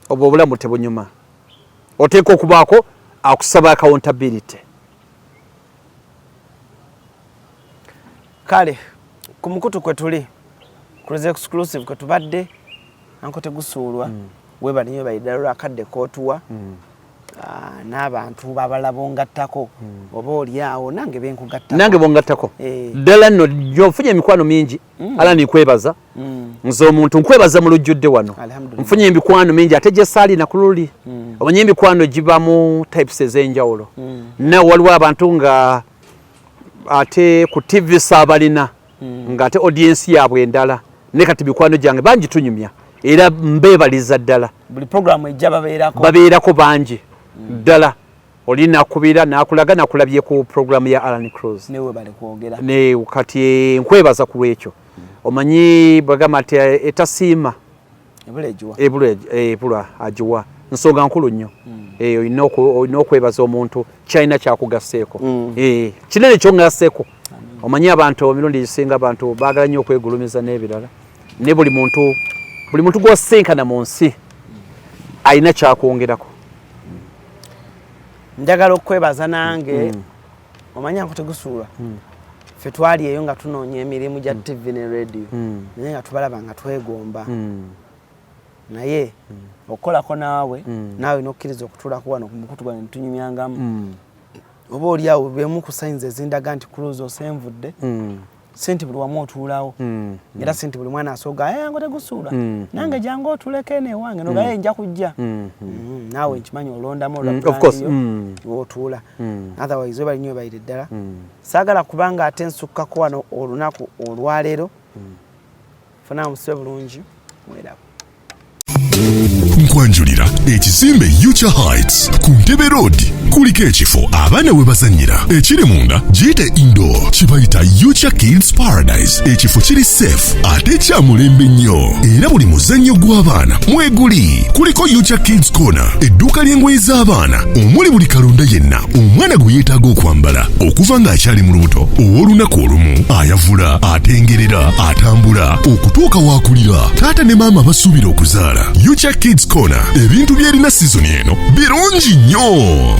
obwo obulamu tebunyuma oteeka okubaako akusaba accountability kale ku mukutu kwe tuli Cruise Exclusive kwe tubadde anko tegusuulwa weba niyo bayidalo akadde kotuwa n'abantu babalabo ngattako oba oli awo nange benkugattako nange bongattako ddala nno gy'ofunye emikwano mingi ala nikwebaza nze omuntu nkwebaza mu lujjudde wano nfunye emikwano mingi ate gye saalina ku luli omanye emikwano gibamu types ez'enjawulo nawe waliwo abantu nga ate ku TV saabalina nga ate audience yaabwe endala ne kati mikwano gyange bangi tunyumya era mbeebaliza ddala buli program ejja babeerako bangi ddala oli nakubira nakulaga nakulabye ku program ya Alan Cruz newe bali kwogera ne kati nkwebaza ku lwekyo omanyi bagamba ati etasiima ebula ajiwa nsonga nkulu nnyo olina okwebaza omuntu kyalina kyakugasseeko kinene kyongasseeko omanyi abantu emirundi gisinga abantu baagala nnyo okwegulumiza n'ebirala ne buli muntu gw'osenkana mu nsi alina kyakwongerako njagala okwebaza nange omanya nkutegusuula ffe twali eyo nga tunoonya emirimu gya TV ne radio naye nga tubalaba nga twegomba naye okolako naawe n'okkiriza okutuulako wano ku mukutu gwa ne tunyumyangamu oba oli awo bemu ku sayinzi ezindaga nti Cruz osenvudde senti buli wamu otuulawo era senti buli mwana asooga yango tegusuula nange jangu otuleko eno ewange nogaye nja kujja naawe nkimanyi olondamu olwaplaniyo otuula otherwise webali nnyo bayire ddala saagala kubanga ate nsukkako wano olunaku olwaleero funa musibe bulungi mwerabo nkwanjulira ekizimbe Yucha Heights ku Ntebe Road kuliko ekifo abaana we bazannyira ekiri munda giyite indoor kibayita Yucha Kids Paradise ekifo kiri safe ate kya mulembe nnyo era buli muzannyo gw'abaana mweguli kuliko Yucha Kids Corner edduuka ly'engoye z'abaana omuli buli kalonda yenna omwana gwe yeetaaga okwambala okuva ng'akyali mu lubuto ow'olunaku olumu ayavula atengerera atambula okutuuka waakulira taata ne maama basuubira okuzaala Yucha Kids Corner ebintu byerina sizoni eno birungi nnyo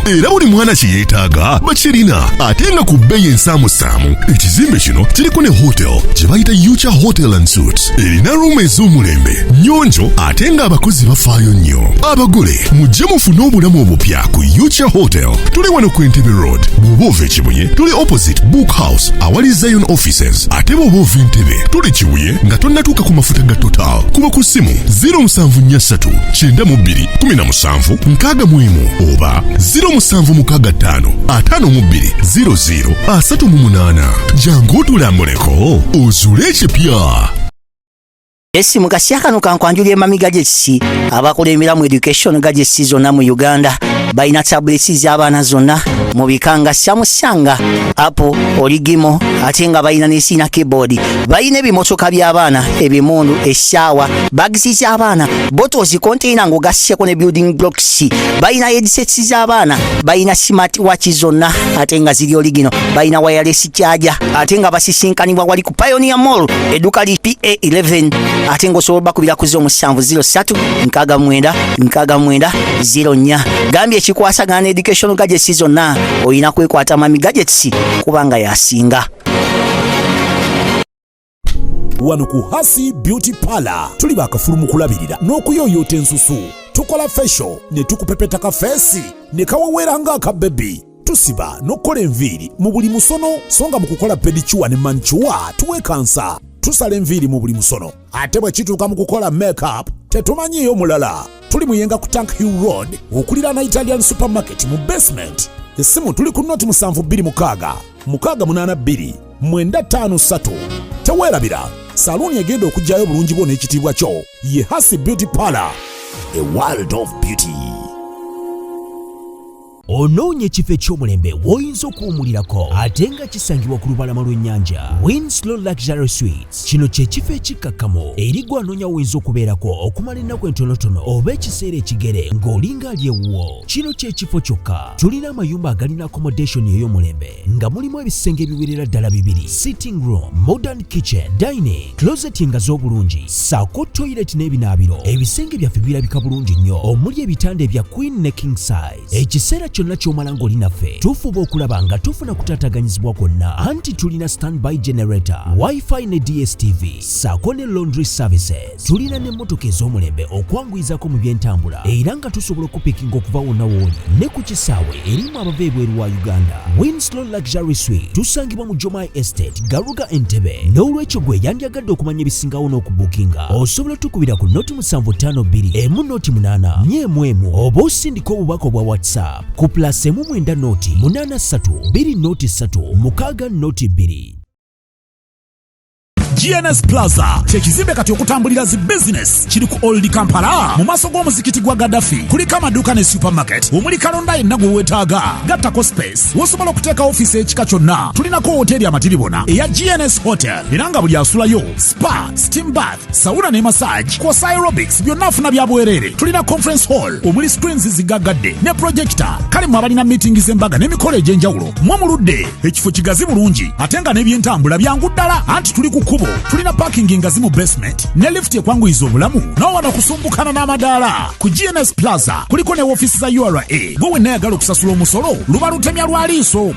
era buli mwana kye yeetaaga bakirina ate nga ku bbeeyi ensaamusaamu ekizimbe kino kiriko ne hotel gye bayita Yucha Hotel and Suites erina ruumu ez'omulembe nnyonjo ate ng'abakozi bafaayo nnyo abagole mujje mufune obulamu obupya ku Yucha Hotel tuli wano ku Entebbe Road bw'oba ova e Kibuye tuli opposite Book House awali Zion Offices ate bw'oba ova Entebbe tuli Kibuye nga tonnatuuka ku mafuta ga Total kuba ku ssimu 0743 92 17 61 oba 0765 52 00 38 jangu otulambuleko ozuule ekipya. Esimu kasya kano kankwanjulira emamiga gy'ekisi abakola emiramu education gadgets zonna mu Uganda balina tablets z'abaana zonna mu bikanga Samsung, Apple, Origimo ate nga balina n'esiina keyboard. Balina ebimotoka by'abaana, ebimundu, essaawa, bags z'abaana, bottles container ng'ogasseko ne building blocks. Balina headsets z'abaana, balina smart watch zonna ate nga ziri Origino. Balina wireless charger ate nga basisinkanibwa wali ku Pioneer Mall edduka li PA11 ate ng'osobola bakubira ku 0703-69-69-04. Gambye ekikwasagana ne education gadgets zonna olina kwekwata Mami Gadgets kubanga yasinga. Wano ku Hasi Beauty Parlor tuli bakafulu mu kulabirira n'okuyoyota ensusu. Tukola facial ne tukupepeta ka face ne kawawera ng'aka baby. Tusiba n'okola enviiri mu buli musono songa mu kukola pedicure ne manicure tuwekansa. Tusala enviiri mu buli musono ate bwe kituuka mu kukola makeup tetumanyiyo mulala. Tuli muyenga ku Tank Hill Road okulira na Italian Supermarket mu basement. Esimu tuli ku noti 72 682 953. Teweerabira saluni egenda okujjayo bulungi bwo n'ekitiibwa kyo ye Hasi Beauty Parlor, a world of beauty. Onoonye ekifo eky'omulembe w'oyinza okuwummulirako ate nga kisangibwa ku lubalama lw'ennyanja. Winslow Luxury Suites kino kye kifo ekikkakamo eri gwe anoonya w'oyinza okubeerako okumala ennaku entonotono oba ekiseera ekigere ng'olinga ali ewuwo. Kino kye kifo kyokka. Tulina amayumba agalina accommodation ey'omulembe nga mulimu ebisenge ebiwerera ddala 2, sitting room, modern kitchen, dining, closet nga z'obulungi, ssaako toilet n'ebinaabiro. Ebisenge byaffe birabika bulungi nnyo omuli ebitanda ebya queen ne king size. Ekiseera kyonna ky'omala ng'oli naffe tufuba okulaba nga tufuna kutaataganyizibwa kwonna anti tulina standby generator wifi ne dstv saako ne laundry services tulina n'emmotoka ez'omulembe okwanguyizako mu by'entambula era nga tusobola okupikinga okuva wonna wooli ne ku kisaawe erimu abava ebweru wa uganda. Winslow Luxury Suite tusangibwa mu Jomai Estate Garuga Entebbe n'olwekyo gwe yandyagadde okumanya ebisingawo n'okubukinga osobola tukubira ku noti 752 emu noti 8 nyemwemu oba osindika obubaka obwa WhatsApp ku +1 noti 83 2 noti 3 mukaaga noti 2. GNS Plaza kyekizimbe kati okutambulira zi business kiri ku Old Kampala mu maaso g'omuzikiti gwa Gaddafi kuliko amaduuka ne supermarket omuli kalonda yenna gwe weetaaga gattako space wosobola okuteeka ofiisi ekika kyonna. Tulinako hoteri amatiribona eya GNS Hotel era nga buli asulayo spa, steam bath, sauna ne massage kw'ossa aerobics byonna afuna bya bwereere. Tulina conference hall omuli screens zigaggadde ne projector kale mu abalina meeting z'embaga n'emikolo egy'enjawulo mwe muludde ekifo kigazi bulungi ate nga n'ebyentambula byangu ddala anti tuli ku kkubo. Tulina parking ngazi mu basement ne lift ekwanguyiza obulamu n'owano kusumbukana n'amadaala. Ku GNS Plaza kuliko ne ofiisi za URA gwe wenna ayagala okusasula omusolo luba lutemya lwa liiso.